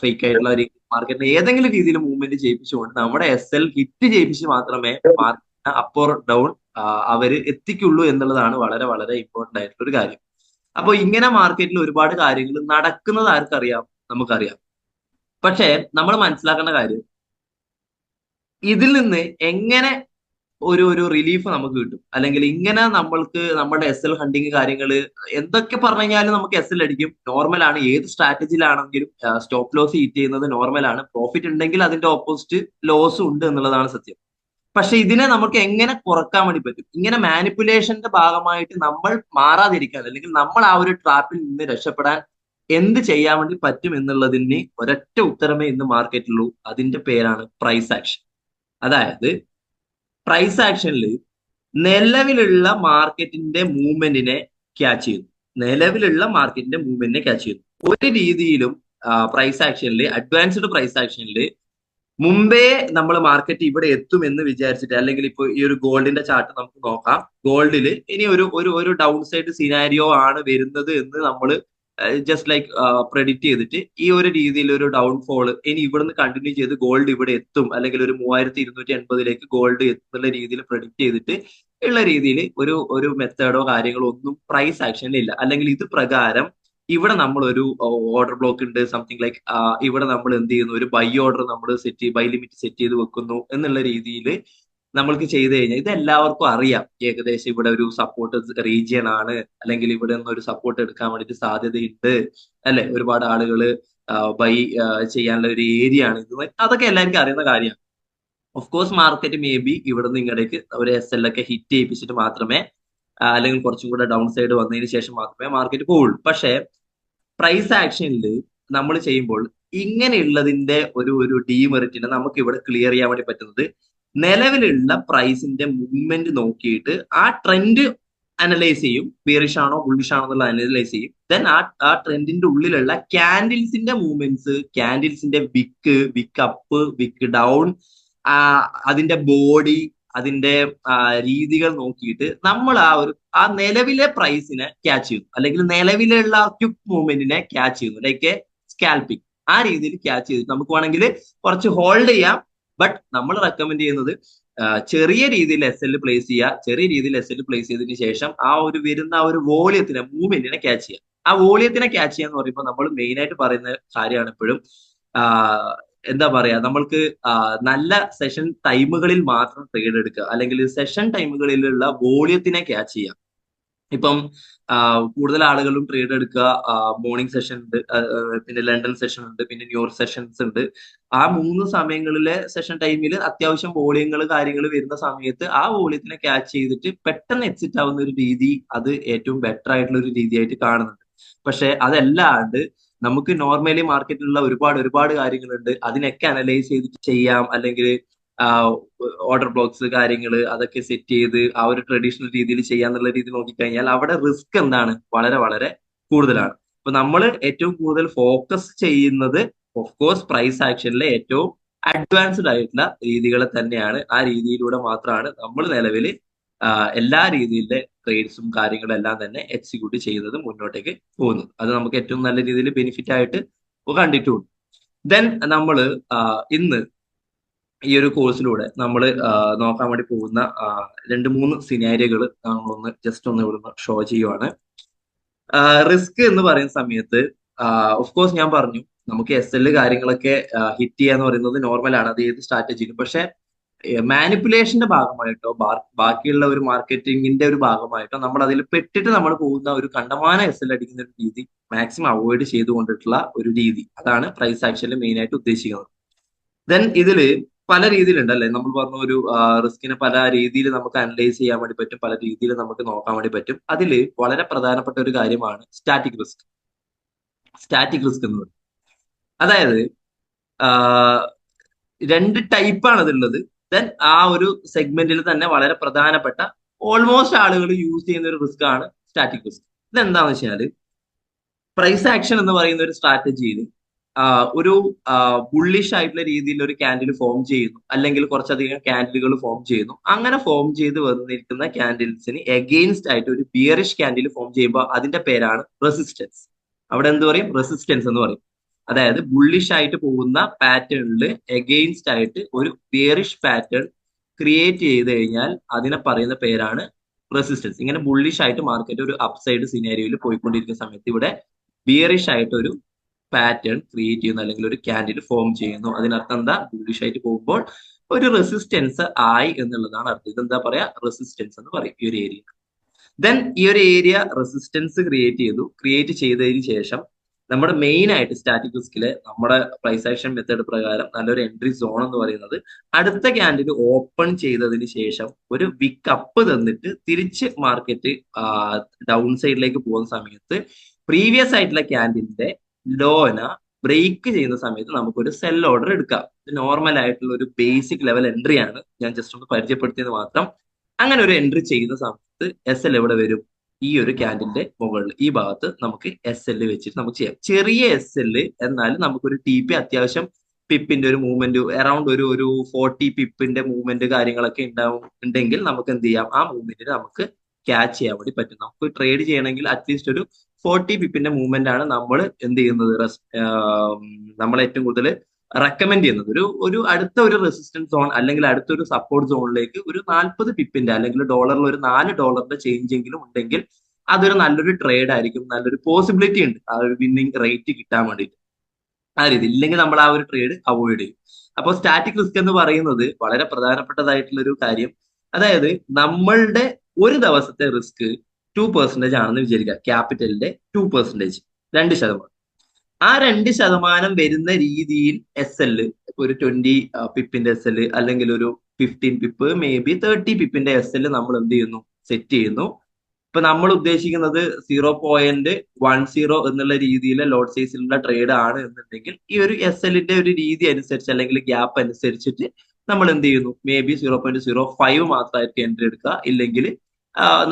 S1: ഫേക്ക് ആയിട്ടുള്ള ഒരു മാർക്കറ്റിനെ ഏതെങ്കിലും രീതിയിൽ മൂവ്മെന്റ് ചെയ്യിപ്പിച്ചുകൊണ്ട് നമ്മുടെ SL ഹിറ്റ് ചെയ്യിപ്പിച്ച് മാത്രമേ മാർക്കറ്റിന് അപ്പ് ഓർ ഡൗൺ അവര് എത്തിക്കുള്ളൂ എന്നുള്ളതാണ് വളരെ വളരെ ഇമ്പോർട്ടന്റ് ആയിട്ടുള്ള ഒരു കാര്യം. അപ്പൊ ഇങ്ങനെ മാർക്കറ്റിൽ ഒരുപാട് കാര്യങ്ങൾ നടക്കുന്നത് ആർക്കറിയാം? നമുക്കറിയാം. പക്ഷേ നമ്മൾ മനസ്സിലാക്കേണ്ട കാര്യം, ഇതിൽ നിന്ന് എങ്ങനെ ഒരു റിലീഫ് നമുക്ക് കിട്ടും, അല്ലെങ്കിൽ ഇങ്ങനെ നമ്മൾക്ക് നമ്മുടെ SL ഹണ്ടിങ് കാര്യങ്ങൾ എന്തൊക്കെ പറഞ്ഞു കഴിഞ്ഞാലും നമുക്ക് SL അടിക്കും, നോർമലാണ്. ഏത് സ്ട്രാറ്റജിയിലാണെങ്കിലും സ്റ്റോപ്പ് ലോസ് ഹീറ്റ് ചെയ്യുന്നത് നോർമലാണ്. പ്രോഫിറ്റ് ഉണ്ടെങ്കിൽ അതിന്റെ ഓപ്പോസിറ്റ് ലോസും ഉണ്ട് എന്നുള്ളതാണ് സത്യം. പക്ഷെ ഇതിനെ നമുക്ക് എങ്ങനെ കുറക്കാൻ വേണ്ടി പറ്റും? ഇങ്ങനെ മാനിപ്പുലേഷന്റെ ഭാഗമായിട്ട് നമ്മൾ മാറാതിരിക്കാൻ, അല്ലെങ്കിൽ നമ്മൾ ആ ഒരു ട്രാപ്പിൽ നിന്ന് രക്ഷപ്പെടാൻ എന്ത് ചെയ്യാൻ വേണ്ടി പറ്റും എന്നുള്ളതിന് ഒരൊറ്റ ഉത്തരമേ ഇന്ന് മാർക്കറ്റിലുള്ളൂ. അതിന്റെ പേരാണ് പ്രൈസ് ആക്ഷൻ. അതായത് പ്രൈസ് ആക്ഷനിൽ നിലവിലുള്ള മാർക്കറ്റിന്റെ മൂവ്മെന്റിനെ ക്യാച്ച് ചെയ്യുന്നു. നിലവിലുള്ള മാർക്കറ്റിന്റെ മൂവ്മെന്റിനെ ക്യാച്ച് ചെയ്യുന്നു. ഒരു രീതിയിലും പ്രൈസ് ആക്ഷനിൽ, അഡ്വാൻസ്ഡ് പ്രൈസ് ആക്ഷനിൽ മുമ്പേ നമ്മൾ മാർക്കറ്റ് ഇവിടെ എത്തും എന്ന് വിചാരിച്ചിട്ട്, അല്ലെങ്കിൽ ഇപ്പൊ ഈ ഒരു ഗോൾഡിന്റെ ചാർട്ട് നമുക്ക് നോക്കാം. ഗോൾഡിൽ ഇനി ഒരു ഒരു ഒരു ഡൗൺ സൈഡ് സിനാരിയോ ആണ് വരുന്നത് എന്ന് നമ്മൾ ജസ്റ്റ് ലൈക്ക് പ്രെഡിക്റ്റ് ചെയ്തിട്ട് ഈ ഒരു രീതിയിൽ ഒരു ഡൗൺഫോൾ ഇനി ഇവിടുന്ന് കണ്ടിന്യൂ ചെയ്ത് ഗോൾഡ് ഇവിടെ എത്തും, അല്ലെങ്കിൽ ഒരു 3280 ഗോൾഡ് എത്തുന്ന രീതിയിൽ പ്രെഡിക്റ്റ് ചെയ്തിട്ട് ഉള്ള രീതിയിൽ ഒരു ഒരു മെത്തേഡോ കാര്യങ്ങളോ ഒന്നും പ്രൈസ് ആക്ഷനിൽ ഇല്ല. അല്ലെങ്കിൽ ഇത് പ്രകാരം ഇവിടെ നമ്മൾ ഒരു ഓർഡർ ബ്ലോക്ക് ഉണ്ട്, സംതിങ് ലൈക്ക് ഇവിടെ നമ്മൾ എന്ത് ചെയ്യുന്നു, ഒരു ബൈ ഓർഡർ നമ്മൾ ബൈ ലിമിറ്റ് സെറ്റ് ചെയ്ത് വെക്കുന്നു എന്നുള്ള രീതിയിൽ നമ്മൾക്ക് ചെയ്ത് കഴിഞ്ഞാൽ ഇത് എല്ലാവർക്കും അറിയാം. ഏകദേശം ഇവിടെ ഒരു സപ്പോർട്ട് റീജിയൻ ആണ്, അല്ലെങ്കിൽ ഇവിടെ നിന്ന് ഒരു സപ്പോർട്ട് എടുക്കാൻ വേണ്ടിയിട്ട് സാധ്യതയുണ്ട്, അല്ലെ? ഒരുപാട് ആളുകൾ ബൈ ചെയ്യാനുള്ള ഒരു ഏരിയ ആണ് ഇത്. അതൊക്കെ എല്ലാവർക്കും അറിയുന്ന കാര്യമാണ്. Of course market may be ഇവിടെ നിന്ന് ഇങ്ങടേക്ക് ഒരു SL ഒക്കെ ഹിറ്റ് ചെയ്യിപ്പിച്ചിട്ട് മാത്രമേ, അല്ലെങ്കിൽ കുറച്ചും കൂടെ ഡൗൺ സൈഡ് വന്നതിന് ശേഷം മാത്രമേ മാർക്കറ്റ് പോവുള്ളൂ. പക്ഷേ പ്രൈസ് ആക്ഷനിൽ നമ്മൾ ചെയ്യുമ്പോൾ ഇങ്ങനെയുള്ളതിന്റെ ഒരു ഒരു ഡീമെറിറ്റിനെ നമുക്ക് ഇവിടെ ക്ലിയർ ചെയ്യാൻ വേണ്ടി പറ്റുന്നത് നിലവിലുള്ള പ്രൈസിന്റെ മൂവ്മെന്റ് നോക്കിയിട്ട് ആ ട്രെൻഡ് അനലൈസ് ചെയ്യും. ബിയറിഷ് ആണോ ബുള്ളിഷ് ആണോ എന്നുള്ള അനലൈസ് ചെയ്യും. ദെൻ ആ ട്രെൻഡിന്റെ ഉള്ളിലുള്ള ക്യാൻഡിൽസിന്റെ മൂവ്മെന്റ്സ്, ക്യാൻഡിൽസിന്റെ വിക്ക് അപ്പ്, വിക്ക് ഡൗൺ, അതിന്റെ ബോഡി, അതിന്റെ രീതികൾ നോക്കിയിട്ട് നമ്മൾ ആ നിലവിലെ പ്രൈസിനെ ക്യാച്ച് ചെയ്യുന്നു, അല്ലെങ്കിൽ നിലവിലുള്ള ക്വിക്ക് മൂവ്മെന്റിനെ ക്യാച്ച് ചെയ്യുന്നു, ലൈക്ക് സ്കാൽപ്പിംഗ്. ആ രീതിയിൽ ക്യാച്ച് ചെയ്തിട്ട് നമുക്ക് വേണമെങ്കിൽ കുറച്ച് ഹോൾഡ് ചെയ്യാം. ബട്ട് നമ്മൾ റെക്കമെൻഡ് ചെയ്യുന്നത് ചെറിയ രീതിയിൽ SL പ്ലേസ് ചെയ്യുക. ചെറിയ രീതിയിൽ SL പ്ലേസ് ചെയ്തതിന് ശേഷം ആ ഒരു വരുന്ന ആ ഒരു വോളിയത്തിനെ, മൂവ്മെന്റിനെ ക്യാച്ച് ചെയ്യുക. ആ വോളിയത്തിനെ ക്യാച്ച് ചെയ്യാന്ന് പറയുമ്പോൾ നമ്മൾ മെയിൻ ആയിട്ട് പറയുന്ന കാര്യമാണ് എപ്പോഴും എന്താ പറയാ, നമ്മൾക്ക് നല്ല സെഷൻ ടൈമുകളിൽ മാത്രം ട്രേഡ് എടുക്കുക, അല്ലെങ്കിൽ സെഷൻ ടൈമുകളിലുള്ള വോളിയത്തിനെ ക്യാച്ച് ചെയ്യുക. ഇപ്പം കൂടുതൽ ആളുകളും ട്രേഡ് എടുക്കുക. മോർണിംഗ് സെഷൻ ഉണ്ട്, പിന്നെ ലണ്ടൻ സെഷൻ ഉണ്ട്, പിന്നെ ന്യൂയോർക്ക് സെഷൻസ് ഉണ്ട്. ആ 3 സമയങ്ങളിലെ സെഷൻ ടൈമിൽ അത്യാവശ്യം വോളിയങ്ങൾ കാര്യങ്ങൾ വരുന്ന സമയത്ത് ആ വോളിയത്തിനെ ക്യാച്ച് ചെയ്തിട്ട് പെട്ടെന്ന് എക്സിറ്റ് ആവുന്ന ഒരു രീതി, അത് ഏറ്റവും ബെറ്റർ ആയിട്ടുള്ള ഒരു രീതിയായിട്ട് കാണുന്നുണ്ട്. പക്ഷെ അതല്ലാണ്ട് നമുക്ക് നോർമലി മാർക്കറ്റിലുള്ള ഒരുപാട് ഒരുപാട് കാര്യങ്ങളുണ്ട്, അതിനൊക്കെ അനലൈസ് ചെയ്തിട്ട് ചെയ്യാം. അല്ലെങ്കിൽ ഓർഡർ ബ്ലോക്സ് കാര്യങ്ങൾ അതൊക്കെ സെറ്റ് ചെയ്ത് ആ ഒരു ട്രഡീഷണൽ രീതിയിൽ ചെയ്യാന്നുള്ള രീതി നോക്കിക്കഴിഞ്ഞാൽ അവിടെ റിസ്ക് എന്താണ്, വളരെ വളരെ കൂടുതലാണ്. അപ്പൊ നമ്മൾ ഏറ്റവും കൂടുതൽ ഫോക്കസ് ചെയ്യുന്നത് ഓഫ് കോഴ്സ് പ്രൈസ് ആക്ഷനിലെ ഏറ്റവും അഡ്വാൻസ്ഡ് ആയിട്ടുള്ള രീതികളെ തന്നെയാണ്. ആ രീതിയിലൂടെ മാത്രമാണ് നമ്മൾ നിലവിൽ എല്ലാ രീതിയിലെ ട്രേഡ്സും കാര്യങ്ങളും എല്ലാം തന്നെ എക്സിക്യൂട്ട് ചെയ്യുന്നത്, മുന്നോട്ടേക്ക് പോകുന്നത്. അത് നമുക്ക് ഏറ്റവും നല്ല രീതിയിൽ ബെനിഫിറ്റ് ആയിട്ട് കണ്ടിട്ടുണ്ട്. ദെൻ നമ്മൾ ഇന്ന് ഈ ഒരു കോഴ്സിലൂടെ നമ്മൾ നോക്കാൻ വേണ്ടി പോകുന്ന 2-3 സിനാരിയകൾ നമ്മളൊന്ന് ജസ്റ്റ് ഒന്ന് ഇവിടുന്ന് ഷോ ചെയ്യുവാണ്. റിസ്ക് എന്ന് പറയുന്ന സമയത്ത് ഓഫ് കോഴ്സ് ഞാൻ പറഞ്ഞു നമുക്ക് SL കാര്യങ്ങളൊക്കെ ഹിറ്റ് ചെയ്യാന്ന് പറയുന്നത് നോർമലാണ്, അത് ഏത് സ്ട്രാറ്റജിയിലും. പക്ഷെ മാനിപ്പുലേഷന്റെ ഭാഗമായിട്ടോ ബാക്കിയുള്ള ഒരു മാർക്കറ്റിംഗിന്റെ ഒരു ഭാഗമായിട്ടോ നമ്മൾ അതിൽ പെട്ടിട്ട് നമ്മൾ പോകുന്ന ഒരു കണ്ടമാന SL അടിക്കുന്ന ഒരു രീതി മാക്സിമം അവോയ്ഡ് ചെയ്തുകൊണ്ടിട്ടുള്ള ഒരു രീതി, അതാണ് പ്രൈസ് ആക്ഷനിൽ മെയിൻ ആയിട്ട് ഉദ്ദേശിക്കുന്നത്. ദെൻ ഇതില് പല രീതിയിലുണ്ട്, അല്ലെ? നമ്മൾ പറഞ്ഞ ഒരു റിസ്കിനെ പല രീതിയിൽ നമുക്ക് അനലൈസ് ചെയ്യാൻ വേണ്ടി പറ്റും, പല രീതിയിൽ നമുക്ക് നോക്കാൻ വേണ്ടി പറ്റും. അതിൽ വളരെ പ്രധാനപ്പെട്ട ഒരു കാര്യമാണ് സ്റ്റാറ്റിക് റിസ്ക്. സ്റ്റാറ്റിക് റിസ്ക് എന്ന് പറയും, അതായത് 2 ടൈപ്പാണ് അതുള്ളത്. ദെൻ ആ ഒരു സെഗ്മെന്റിൽ തന്നെ വളരെ പ്രധാനപ്പെട്ട ഓൾമോസ്റ്റ് ആളുകൾ യൂസ് ചെയ്യുന്ന ഒരു റിസ്ക് ആണ് സ്റ്റാറ്റിക് റിസ്ക്. ഇതെന്താണെന്ന് വെച്ചാൽ പ്രൈസ് ആക്ഷൻ എന്ന് പറയുന്ന ഒരു സ്ട്രാറ്റജിയിൽ ഒരു ബുള്ളിഷ് ആയിട്ടുള്ള രീതിയിൽ ഒരു ക്യാൻഡിൽ ഫോം ചെയ്യുന്നു, അല്ലെങ്കിൽ കുറച്ചധികം ക്യാൻഡിലുകൾ ഫോം ചെയ്യുന്നു. അങ്ങനെ ഫോം ചെയ്ത് വന്നിരിക്കുന്ന ക്യാൻഡിൽസിന് എഗെയിൻസ്റ്റ് ആയിട്ട് ഒരു ബിയറിഷ് ക്യാൻഡിൽ ഫോം ചെയ്യുമ്പോൾ അതിന്റെ പേരാണ് റെസിസ്റ്റൻസ്. അവിടെ എന്ത് പറയും? റെസിസ്റ്റൻസ് എന്ന് പറയും. അതായത് ബുള്ളിഷ് ആയിട്ട് പോകുന്ന പാറ്റേണിൽ എഗെയിൻസ്റ്റ് ആയിട്ട് ഒരു ബിയറിഷ് പാറ്റേൺ ക്രിയേറ്റ് ചെയ്ത് കഴിഞ്ഞാൽ അതിനെ പറയുന്ന പേരാണ് റെസിസ്റ്റൻസ്. ഇങ്ങനെ ബുള്ളിഷ് ആയിട്ട് മാർക്കറ്റ് ഒരു അപ്സൈഡ് സിനാരിയോയിൽ പോയിക്കൊണ്ടിരിക്കുന്ന സമയത്ത് ഇവിടെ ബിയറിഷ് ആയിട്ട് ഒരു പാറ്റേൺ ക്രിയേറ്റ് ചെയ്യുന്നു, അല്ലെങ്കിൽ ഒരു ക്യാൻഡിൽ ഫോം ചെയ്യുന്നു. അതിനർത്ഥം എന്താ? ബുള്ളിഷ് ആയിട്ട് പോകുമ്പോൾ ഒരു റെസിസ്റ്റൻസ് ആയി എന്നുള്ളതാണ് അർത്ഥം. ഇതെന്താ പറയാ? റെസിസ്റ്റൻസ് എന്ന് പറയും ഈ ഒരു ഏരിയ. ദെൻ ഈ ഒരു ഏരിയ റെസിസ്റ്റൻസ് ക്രിയേറ്റ് ചെയ്തതിന് ശേഷം നമ്മുടെ മെയിൻ ആയിട്ട് സ്റ്റാറ്റിക് റിസ്കിലെ നമ്മുടെ പ്രൈസ് ആക്ഷൻ മെത്തേഡ് പ്രകാരം നല്ലൊരു എൻട്രി സോൺ എന്ന് പറയുന്നത് അടുത്ത ക്യാൻഡിൽ ഓപ്പൺ ചെയ്തതിന് ശേഷം ഒരു വിക്ക് അപ്പ് തന്നിട്ട് തിരിച്ച് മാർക്കറ്റ് ഡൗൺ സൈഡിലേക്ക് പോകുന്ന സമയത്ത് പ്രീവിയസ് ആയിട്ടുള്ള ക്യാൻഡിലിന്റെ ലോന ബ്രേക്ക് ചെയ്യുന്ന സമയത്ത് നമുക്കൊരു സെൽ ഓർഡർ എടുക്കാം. ഇത് നോർമൽ ആയിട്ടുള്ള ഒരു ബേസിക് ലെവൽ എൻട്രി ആണ്, ഞാൻ ജസ്റ്റ് ഒന്ന് പരിചയപ്പെടുത്തിയത് മാത്രം. അങ്ങനെ ഒരു എൻട്രി ചെയ്യുന്ന സമയത്ത് എസ് എൽ എവിടെ വരും? ഈ ഒരു ക്യാൻഡിലിന്റെ മുകളിൽ ഈ ഭാഗത്ത് നമുക്ക് എസ് എൽ വെച്ചിട്ട് നമുക്ക് ചെയ്യാം. ചെറിയ എസ് എൽ എന്നാലും നമുക്കൊരു ടി പി അത്യാവശ്യം പിപ്പിന്റെ ഒരു മൂവ്മെന്റ് അറൌണ്ട് ഒരു 40 പിപ്പിന്റെ മൂവ്മെന്റ് കാര്യങ്ങളൊക്കെ ഉണ്ടെങ്കിൽ നമുക്ക് എന്ത് ചെയ്യാം? ആ മൂവ്മെന്റിന് നമുക്ക് ക്യാച്ച് ചെയ്യാൻ വേണ്ടി പറ്റും. നമുക്ക് ട്രേഡ് ചെയ്യണമെങ്കിൽ അറ്റ്ലീസ്റ്റ് ഒരു 40 പിപ്പിന്റെ മൂവ്മെന്റ് ആണ് നമ്മൾ എന്ത് ചെയ്യുന്നത്? നമ്മൾ ഏറ്റവും കൂടുതൽ റെക്കമെൻഡ് ചെയ്യുന്നത് ഒരു അടുത്ത ഒരു റെസിസ്റ്റൻസ് സോൺ അല്ലെങ്കിൽ അടുത്തൊരു സപ്പോർട്ട് സോണിലേക്ക് ഒരു 40 പിപ്പിന്റെ അല്ലെങ്കിൽ ഡോളറിൽ ഒരു $4 ചേഞ്ച് എങ്കിലും ഉണ്ടെങ്കിൽ അതൊരു നല്ലൊരു ട്രേഡ് ആയിരിക്കും. നല്ലൊരു പോസിബിലിറ്റി ഉണ്ട് ആ ഒരു വിന്നിങ് റേറ്റ് കിട്ടാൻ വേണ്ടിയിട്ട്. ആ രീതി ഇല്ലെങ്കിൽ നമ്മൾ ആ ഒരു ട്രേഡ് അവോയ്ഡ് ചെയ്യും. അപ്പോൾ സ്റ്റാറ്റിക് റിസ്ക് എന്ന് പറയുന്നത് വളരെ പ്രധാനപ്പെട്ടതായിട്ടുള്ള ഒരു കാര്യം. അതായത് നമ്മളുടെ ഒരു ദിവസത്തെ റിസ്ക് 2% ആണെന്ന് വിചാരിക്കുക. ക്യാപിറ്റലിന്റെ 2%, 2%. ആ 2% വരുന്ന രീതിയിൽ എസ് എൽ ഒരു 20 പിപ്പിന്റെ എസ് എൽ അല്ലെങ്കിൽ ഒരു 15 പിപ്പ് മേ ബി 30 പിപ്പിന്റെ എസ് എൽ നമ്മൾ എന്ത് ചെയ്യുന്നു? സെറ്റ് ചെയ്യുന്നു. ഇപ്പൊ നമ്മൾ ഉദ്ദേശിക്കുന്നത് 0.10 എന്നുള്ള രീതിയിലെ ലോഡ് സൈസിലുള്ള ട്രേഡ് ആണ് എന്നുണ്ടെങ്കിൽ ഈ ഒരു എസ് എല്ലിന്റെ ഒരു രീതി അനുസരിച്ച് അല്ലെങ്കിൽ ഗ്യാപ്പ് അനുസരിച്ചിട്ട് നമ്മൾ എന്ത് ചെയ്യുന്നു? മേ ബി 0.05 മാത്രമായിരിക്കും എൻട്രി എടുക്കുക. ഇല്ലെങ്കിൽ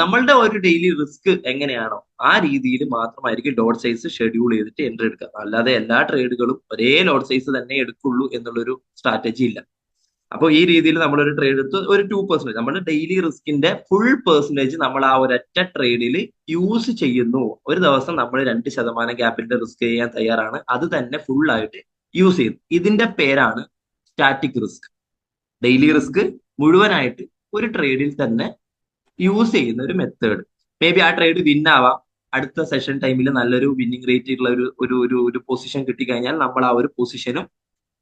S1: നമ്മളുടെ ഒരു ഡെയിലി റിസ്ക് എങ്ങനെയാണോ ആ രീതിയിൽ മാത്രമായിരിക്കും ലോഡ് സൈസ് ഷെഡ്യൂൾ ചെയ്തിട്ട് എൻട്രി എടുക്കുക. അല്ലാതെ എല്ലാ ട്രേഡുകളും ഒരേ ലോഡ് സൈസ് തന്നെ എടുക്കുള്ളൂ എന്നുള്ളൊരു സ്ട്രാറ്റജി ഇല്ല. അപ്പോൾ ഈ രീതിയിൽ നമ്മളൊരു ട്രേഡ് എടുത്ത് ഒരു 2%, നമ്മുടെ ഡെയിലി റിസ്കിന്റെ ഫുൾ പെർസെന്റേജ് നമ്മൾ ആ ഒരൊറ്റ ട്രേഡിൽ യൂസ് ചെയ്യുന്നു. ഒരു ദിവസം നമ്മൾ 2% ക്യാപിറ്റൽ റിസ്ക് ചെയ്യാൻ തയ്യാറാണ്. അത് തന്നെ ഫുൾ ആയിട്ട് യൂസ് ചെയ്യുന്നു. ഇതിന്റെ പേരാണ് സ്റ്റാറ്റിക് റിസ്ക്. ഡെയിലി റിസ്ക് മുഴുവനായിട്ട് ഒരു ട്രേഡിൽ തന്നെ യൂസ് ചെയ്യുന്ന ഒരു മെത്തേഡ്. മേ ബി ആ ട്രേഡ് വിൻ ആവാം. അടുത്ത സെഷൻ ടൈമിൽ നല്ലൊരു വിന്നിംഗ് റേറ്റ് ഉള്ള ഒരു പൊസിഷൻ കിട്ടിക്കഴിഞ്ഞാൽ നമ്മൾ ആ ഒരു പൊസിഷനും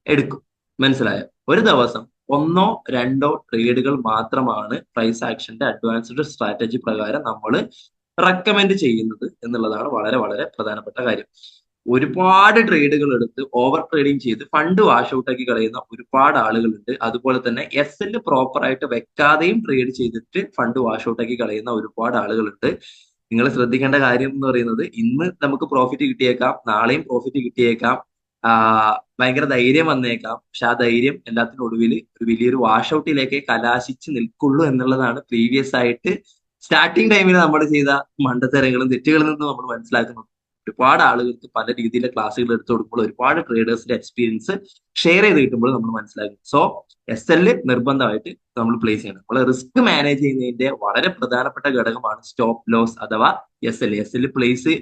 S1: എടുക്കും. മനസ്സിലായോ? ഒരു ദിവസം 1-2 ട്രേഡുകൾ മാത്രമാണ് പ്രൈസ് ആക്ഷന്റെ അഡ്വാൻസ്ഡ് സ്ട്രാറ്റജി പ്രകാരം നമ്മൾ റെക്കമെൻഡ് ചെയ്യുന്നത് എന്നുള്ളതാണ് വളരെ വളരെ പ്രധാനപ്പെട്ട കാര്യം. ഒരുപാട് ട്രേഡുകൾ എടുത്ത് ഓവർ ട്രേഡിങ് ചെയ്ത് ഫണ്ട് വാഷ് ഔട്ട് ആക്കി കളയുന്ന ഒരുപാട് ആളുകളുണ്ട്. അതുപോലെ തന്നെ എസ് എൽ പ്രോപ്പർ ആയിട്ട് വെക്കാതെയും ട്രേഡ് ചെയ്തിട്ട് ഫണ്ട് വാഷ് ഔട്ട് ആക്കി കളയുന്ന ഒരുപാട് ആളുകളുണ്ട്. നിങ്ങൾ ശ്രദ്ധിക്കേണ്ട കാര്യം എന്ന് പറയുന്നത് ഇന്ന് നമുക്ക് പ്രോഫിറ്റ് കിട്ടിയേക്കാം, നാളെയും പ്രോഫിറ്റ് കിട്ടിയേക്കാം, ഭയങ്കര ധൈര്യം വന്നേക്കാം. പക്ഷെ ആ ധൈര്യം എല്ലാത്തിനും ഒടുവിൽ ഒരു വലിയൊരു വാഷ് ഔട്ടിലേക്ക് കലാശിച്ച് നിൽക്കുള്ളൂ എന്നുള്ളതാണ് പ്രീവിയസ് ആയിട്ട് സ്റ്റാർട്ടിങ് ടൈമിൽ നമ്മൾ ചെയ്ത മണ്ടത്തരങ്ങളും തെറ്റുകളിൽ നിന്ന് നമ്മൾ മനസ്സിലാക്കുന്നത്. ഒരുപാട് ആളുകൾക്ക് പല രീതിയിലെ ക്ലാസ്സുകൾ എടുത്തു കൊടുക്കുമ്പോൾ ഒരുപാട് ട്രേഡേഴ്സിന്റെ എക്സ്പീരിയൻസ് ഷെയർ ചെയ്ത് കിട്ടുമ്പോൾ നമ്മൾ മനസ്സിലാക്കും. സോ എസ് എൽ നിർബന്ധമായിട്ട് നമ്മൾ പ്ലേസ് ചെയ്യണം. നമ്മൾ റിസ്ക് മാനേജ് ചെയ്യുന്നതിന്റെ വളരെ പ്രധാനപ്പെട്ട ഘടകമാണ് സ്റ്റോപ്പ് ലോസ് അഥവാ S L. S L place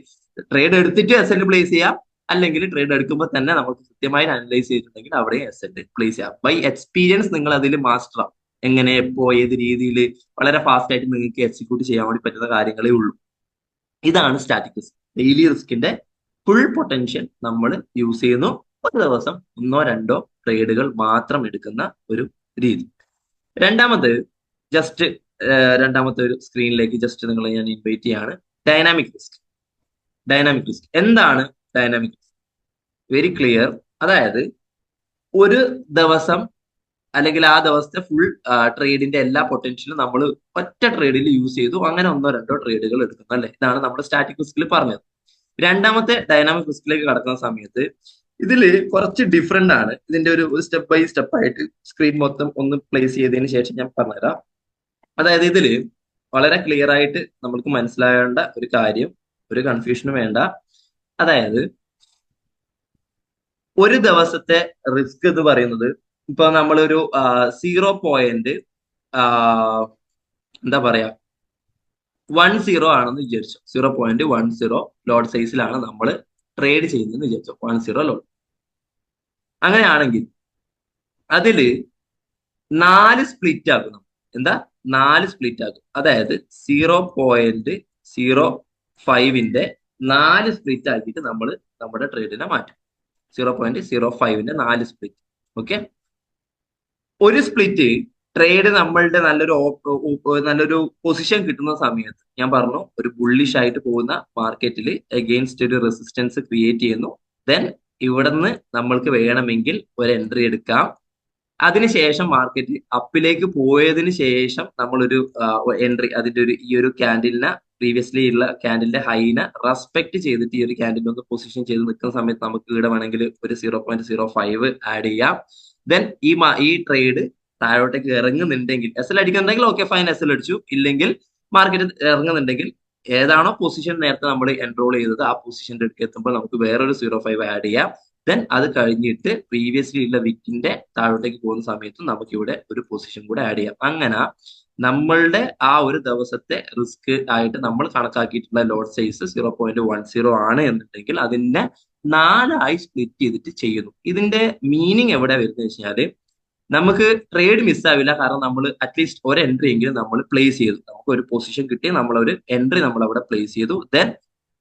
S1: trade എടുത്തിട്ട് എസ് എൽ പ്ലേസ് ചെയ്യാം, അല്ലെങ്കിൽ ട്രേഡ് എടുക്കുമ്പോൾ തന്നെ നമുക്ക് കൃത്യമായി അനലൈസ് ചെയ്തിട്ടുണ്ടെങ്കിൽ അവിടെ എസ് എൽ പ്ലേസ് ചെയ്യാം. ബൈ എക്സ്പീരിയൻസ് നിങ്ങൾ അതിൽ മാസ്റ്റർ ആവും. എങ്ങനെ, എപ്പോ, ഏത് രീതിയിൽ വളരെ ഫാസ്റ്റ് ആയിട്ട് നിങ്ങൾക്ക് എക്സിക്യൂട്ട് ചെയ്യാൻ വേണ്ടി പറ്റുന്ന കാര്യങ്ങളേ ഉള്ളൂ. ഇതാണ് സ്റ്റാറ്റിക് റിസ്ക്. ഡെയിലി റിസ്കിന്റെ ഫുൾ പൊട്ടൻഷ്യൽ നമ്മൾ യൂസ് ചെയ്യുന്നു. ഒരു ദിവസം 1-2 ട്രേഡുകൾ മാത്രം എടുക്കുന്ന ഒരു രീതി. രണ്ടാമത്തെ ഒരു സ്ക്രീനിലേക്ക് ജസ്റ്റ് നിങ്ങളെ ഞാൻ ഇൻവൈറ്റ് ചെയ്യാണ്. Dynamic risk. ഡൈനാമിക് റിസ്ക് എന്താണ്? Dynamic risk very clear. അതായത് ഒരു ദിവസം അല്ലെങ്കിൽ ആ ദിവസത്തെ ഫുൾ ട്രേഡിന്റെ എല്ലാ പൊട്ടൻഷ്യലും നമ്മൾ ഒറ്റ ട്രേഡിൽ യൂസ് ചെയ്തു. അങ്ങനെ 1-2 ട്രേഡുകൾ എടുക്കുന്നു അല്ലെ? ഇതാണ് നമ്മൾ സ്റ്റാറ്റിക് റിസ്കിൽ പറഞ്ഞത്. രണ്ടാമത്തെ ഡൈനാമിക് റിസ്കിലേക്ക് കടക്കുന്ന സമയത്ത് ഇതില് കുറച്ച് ഡിഫറെന്റ് ആണ്. ഇതിന്റെ ഒരു സ്റ്റെപ്പ് ബൈ സ്റ്റെപ്പ് ആയിട്ട് സ്ക്രീൻ മൊത്തം ഒന്ന് പ്ലേസ് ചെയ്തതിന് ശേഷം ഞാൻ പറഞ്ഞുതരാം. അതായത് ഇതില് വളരെ ക്ലിയർ ആയിട്ട് നമ്മൾക്ക് മനസ്സിലാകേണ്ട ഒരു കാര്യം, ഒരു കൺഫ്യൂഷനും വേണ്ട. അതായത് ഒരു ദിവസത്തെ റിസ്ക് എന്ന് പറയുന്നത് ഇപ്പൊ നമ്മളൊരു 0. എന്താ പറയാ 10 ആണെന്ന് വിചാരിച്ചു. 0.10 ലോഡ് സൈസിലാണ് നമ്മൾ ട്രേഡ് ചെയ്യുന്നതെന്ന് വിചാരിച്ചു. 10 ലോഡ്. അങ്ങനെയാണെങ്കിൽ അതില് 4 സ്പ്ലിറ്റ് ആക്കും. എന്താ? 4 സ്പ്ലിറ്റ് ആക്കും. അതായത് 0.05ന്റെ 4 സ്പ്ലിറ്റ് ആക്കിയിട്ട് നമ്മൾ നമ്മുടെ ട്രേഡിനെ മാറ്റും. 0.05ന്റെ 4 സ്പ്ലിറ്റ്. ഓക്കെ. ഒരു സ്പ്ലിറ്റ് ട്രേഡ് നമ്മളുടെ നല്ലൊരു പൊസിഷൻ കിട്ടുന്ന സമയത്ത് ഞാൻ പറഞ്ഞു, ഒരു ബുള്ളിഷ് ആയിട്ട് പോകുന്ന മാർക്കറ്റിൽ എഗെയിൻസ്റ്റ് ഒരു റെസിസ്റ്റൻസ് ക്രിയേറ്റ് ചെയ്യുന്നു. ദെൻ ഇവിടുന്ന് നമ്മൾക്ക് വേണമെങ്കിൽ ഒരു എൻട്രി എടുക്കാം. അതിനുശേഷം മാർക്കറ്റ് അപ്പിലേക്ക് പോയതിനു ശേഷം നമ്മളൊരു എൻട്രി അതിന്റെ ഈ ഒരു ക്യാൻഡിലിനെ പ്രീവിയസ്ലി ഉള്ള ക്യാൻഡിലിന്റെ ഹൈനെ റെസ്പെക്ട് ചെയ്തിട്ട് ഈ ഒരു ക്യാൻഡിൽ ഒന്ന് പൊസിഷൻ ചെയ്ത് നിൽക്കുന്ന സമയത്ത് നമുക്ക് ഇവിടെ വേണമെങ്കിൽ ഒരു 0.05 ആഡ് ചെയ്യാം. ദെൻ ഈ ട്രേഡ് താഴോട്ടേക്ക് ഇറങ്ങുന്നുണ്ടെങ്കിൽ, എസ് എൽ അടിക്കുന്നുണ്ടെങ്കിൽ ഓക്കെ ഫൈൻ, എസ് എൽ അടിച്ചു. ഇല്ലെങ്കിൽ മാർക്കറ്റ് ഇറങ്ങുന്നുണ്ടെങ്കിൽ ഏതാണോ പൊസിഷൻ നേരത്തെ നമ്മൾ എൻറോൾ ചെയ്തത് ആ പൊസിഷന്റെ അടുത്ത് എത്തുമ്പോൾ നമുക്ക് വേറൊരു 0.5 ആഡ് ചെയ്യാം. ദെൻ അത് കഴിഞ്ഞിട്ട് പ്രീവിയസ്ലി ഉള്ള വിക്കിന്റെ താഴോട്ടേക്ക് പോകുന്ന സമയത്ത് നമുക്ക് ഇവിടെ ഒരു പൊസിഷൻ കൂടെ ആഡ് ചെയ്യാം. അങ്ങനെ നമ്മളുടെ ആ ഒരു ദിവസത്തെ റിസ്ക് ആയിട്ട് നമ്മൾ കണക്കാക്കിയിട്ടുള്ള ലോട്ട് സൈസ് 0.10 ആണ് എന്നുണ്ടെങ്കിൽ അതിനെ 4 സ്പ്ലിറ്റ് ചെയ്തിട്ട് ചെയ്യുന്നു. ഇതിന്റെ മീനിങ് എവിടെ വരുന്നത് വെച്ചാല് നമുക്ക് ട്രേഡ് മിസ്സാവില്ല. കാരണം നമ്മൾ അറ്റ്ലീസ്റ്റ് ഒരു എൻട്രി എങ്കിലും നമ്മൾ പ്ലേസ് ചെയ്തു. നമുക്ക് ഒരു പൊസിഷൻ കിട്ടി, നമ്മൾ ഒരു എൻട്രി നമ്മൾ അവിടെ പ്ലേസ് ചെയ്തു. ദെൻ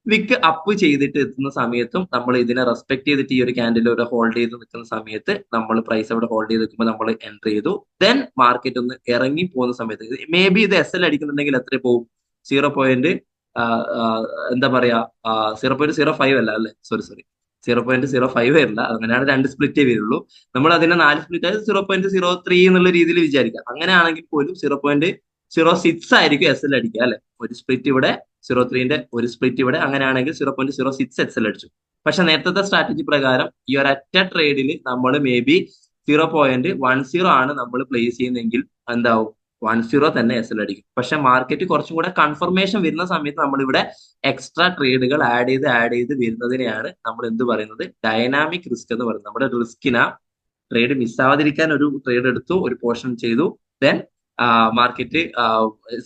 S1: വിക്ക് അപ്പ് ചെയ്തിട്ട് എത്തുന്ന സമയത്തും നമ്മൾ ഇതിനെ റെസ്പെക്ട് ചെയ്തിട്ട് ഈ ഒരു ക്യാൻഡിൽ ഒരു ഹോൾഡ് ചെയ്ത് നിൽക്കുന്ന സമയത്ത് നമ്മൾ പ്രൈസ് അവിടെ ഹോൾഡ് ചെയ്ത് നിൽക്കുമ്പോൾ നമ്മൾ എൻട്രി ചെയ്തു. ദെൻ മാർക്കറ്റ് ഒന്ന് ഇറങ്ങി പോകുന്ന സമയത്ത് മേ ബി ഇത് എസ് എൽ അടിക്കുന്നുണ്ടെങ്കിൽ എത്ര പോകും? 0. എന്താ പറയാ 0.05 അല്ല അല്ലെ, സോറി 0.05 വരില്ല. അങ്ങനെയാണ് 2 സ്പ്ലിറ്റേ വരുള്ളൂ. നമ്മൾ അതിനെ 4 സ്പ്ലിറ്റ് ആയത് 0.03 എന്നുള്ള രീതിയിൽ വിചാരിക്കാം. അങ്ങനെയാണെങ്കിൽ പോലും 0.06 ആയിരിക്കും എസ് എൽ അടിക്കുക അല്ലെ. ഒരു സ്പ്ലിറ്റ് ഇവിടെ 0.3ന്റെ ഒരു സ്പ്ലിറ്റ് ഇവിടെ, അങ്ങനെയാണെങ്കിൽ 0.06 എസ് എൽ അടിച്ചു. പക്ഷെ നേരത്തെ സ്ട്രാറ്റജി പ്രകാരം ഈ ഒരൊറ്റ ട്രേഡിൽ നമ്മൾ മേ ബി 0.10 ആണ് നമ്മൾ പ്ലേസ് ചെയ്യുന്നതെങ്കിൽ എന്താവും? 10 തന്നെ എസ് എൽ അടിക്കും. പക്ഷെ മാർക്കറ്റ് കുറച്ചും കൂടെ കൺഫർമേഷൻ വരുന്ന സമയത്ത് നമ്മളിവിടെ എക്സ്ട്രാ ട്രേഡുകൾ ആഡ് ചെയ്ത് വരുന്നതിനെയാണ് നമ്മൾ എന്ത് പറയുന്നത്? ഡൈനാമിക് റിസ്ക് എന്ന് പറയുന്നത്. നമ്മുടെ റിസ്കിന ട്രേഡ് മിസ്സാവാതിരിക്കാൻ ഒരു ട്രേഡ് എടുത്തു, ഒരു പോർഷൻ ചെയ്തു. ദെൻ മാർക്കറ്റ്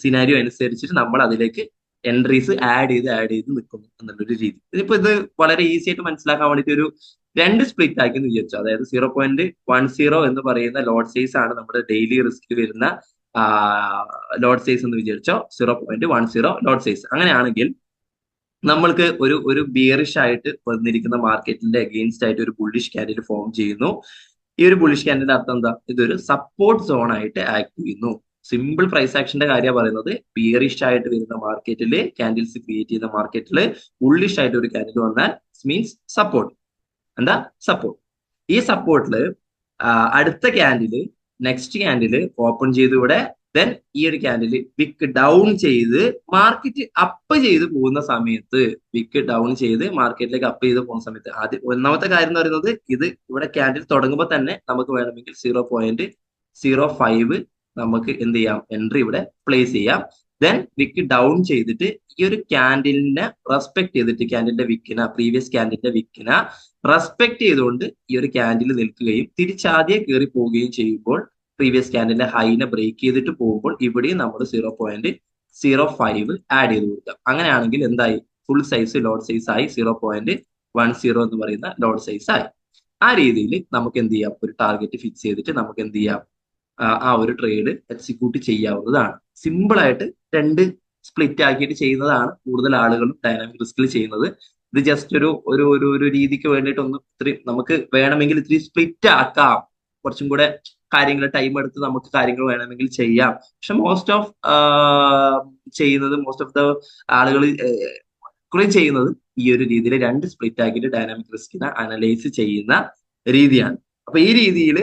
S1: സിനാരിയോ അനുസരിച്ചിട്ട് നമ്മൾ അതിലേക്ക് എൻട്രീസ് ആഡ് ചെയ്ത് നിൽക്കുന്നു എന്നുള്ളൊരു രീതി. ഇതിപ്പോ ഇത് വളരെ ഈസി ആയിട്ട് മനസ്സിലാക്കാൻ വേണ്ടിയിട്ട് ഒരു 2 സ്പ്ലിറ്റ് ആക്കി എന്ന് വിചാരിച്ചു. അതായത് 0.10 എന്ന് പറയുന്ന ലോട്ട് സൈസ് ആണ് നമ്മുടെ ഡെയിലി റിസ്ക് വരുന്ന ലോട്ട് സൈസ് എന്ന് വിചാരിച്ചോ. 0.10 ലോട്ട് സൈസ്. അങ്ങനെയാണെങ്കിൽ നമ്മൾക്ക് ഒരു ബിയറിഷ് ആയിട്ട് വന്നിരിക്കുന്ന മാർക്കറ്റിന്റെ അഗെയിൻസ്റ്റ് ആയിട്ട് ഒരു ബുള്ളിഷ് ക്യാൻഡിൽ ഫോം ചെയ്യുന്നു. ഈ ഒരു ബുള്ളിഷ് ക്യാൻഡിന്റെ അർത്ഥം എന്താ? ഇതൊരു സപ്പോർട്ട് സോൺ ആയിട്ട് ആക്ട് ചെയ്യുന്നു. സിമ്പിൾ പ്രൈസ് ആക്ഷന്റെ കാര്യം പറയുന്നത്. ബിയറിഷ് ആയിട്ട് വരുന്ന മാർക്കറ്റിൽ ക്യാൻഡിൽസ് ക്രിയേറ്റ് ചെയ്യുന്ന മാർക്കറ്റിൽ ബുള്ളിഷ് ആയിട്ട് ഒരു ക്യാൻഡിൽ വന്നാൽ മീൻസ് സപ്പോർട്ട്. എന്താ? സപ്പോർട്ട്. ഈ സപ്പോർട്ടില് അടുത്ത ക്യാൻഡില് നെക്സ്റ്റ് ക്യാൻഡില് ഓപ്പൺ ചെയ്ത് ഇവിടെ, ദെൻ ഈ ഒരു ക്യാൻഡില് വിക്ക് ഡൗൺ ചെയ്ത് മാർക്കറ്റ് അപ്പ് ചെയ്ത് പോകുന്ന സമയത്ത്, വിക്ക് ഡൗൺ ചെയ്ത് മാർക്കറ്റിലേക്ക് അപ്പ് ചെയ്ത് പോകുന്ന സമയത്ത് ആദ്യം ഒന്നാമത്തെ കാര്യം എന്ന് പറയുന്നത്, ഇത് ഇവിടെ ക്യാൻഡിൽ തുടങ്ങുമ്പോൾ തന്നെ നമുക്ക് വേണമെങ്കിൽ 0.05 നമുക്ക് എന്ത് ചെയ്യാം? എൻട്രി ഇവിടെ പ്ലേസ് ചെയ്യാം. ദെൻ വിക്ക് ഡൗൺ ചെയ്തിട്ട് ഈ ഒരു ക്യാൻഡിലിനെ റെസ്പെക്ട് ചെയ്തിട്ട് ക്യാൻഡിലിന്റെ വിക്കിന പ്രീവിയസ് ക്യാൻഡിലിന്റെ വിക്കിന റെസ്പെക്ട് ചെയ്തുകൊണ്ട് ഈ ഒരു ക്യാൻഡിൽ നിൽക്കുകയും തിരിച്ചാദ്യം കയറി പോവുകയും ചെയ്യുമ്പോൾ പ്രീവിയസ് ക്യാൻഡിലിന്റെ ഹൈനെ ബ്രേക്ക് ചെയ്തിട്ട് പോകുമ്പോൾ ഇവിടെയും നമ്മൾ 0.05 ആഡ് ചെയ്ത് കൊടുക്കാം. അങ്ങനെയാണെങ്കിൽ എന്തായി? ഫുൾ സൈസ് ലോട്ട് സൈസ് ആയി. 0.10 എന്ന് പറയുന്ന ലോട്ട് സൈസ് ആയി. ആ രീതിയിൽ നമുക്ക് എന്ത് ചെയ്യാം? ഒരു ടാർഗറ്റ് ഫിക്സ് ചെയ്തിട്ട് നമുക്ക് എന്ത് ചെയ്യാം? ആ ഒരു ട്രേഡ് എക്സിക്യൂട്ട് ചെയ്യാവുന്നതാണ്. സിമ്പിൾ ആയിട്ട് 2 സ്പ്ലിറ്റ് ആക്കിയിട്ട് ചെയ്യുന്നതാണ് കൂടുതൽ ആളുകളും ഡൈനാമിക് റിസ്കിൽ ചെയ്യുന്നത്. ഇത് ജസ്റ്റ് ഒരു രീതിക്ക് വേണ്ടിയിട്ട് ഇത്തിരി നമുക്ക് വേണമെങ്കിൽ ഇത്തിരി സ്പ്ലിറ്റ് ആക്കാം, കുറച്ചും കൂടെ കാര്യങ്ങൾ ടൈം എടുത്ത് നമുക്ക് കാര്യങ്ങൾ വേണമെങ്കിൽ ചെയ്യാം. പക്ഷെ മോസ്റ്റ് ഓഫ് ദ ആളുകൾ ചെയ്യുന്നത് ഈ ഒരു രീതിയിൽ 2 സ്പ്ലിറ്റ് ആക്കിയിട്ട് ഡൈനാമിക് റിസ്കിനെ അനലൈസ് ചെയ്യുന്ന രീതിയാണ്. അപ്പൊ ഈ രീതിയിൽ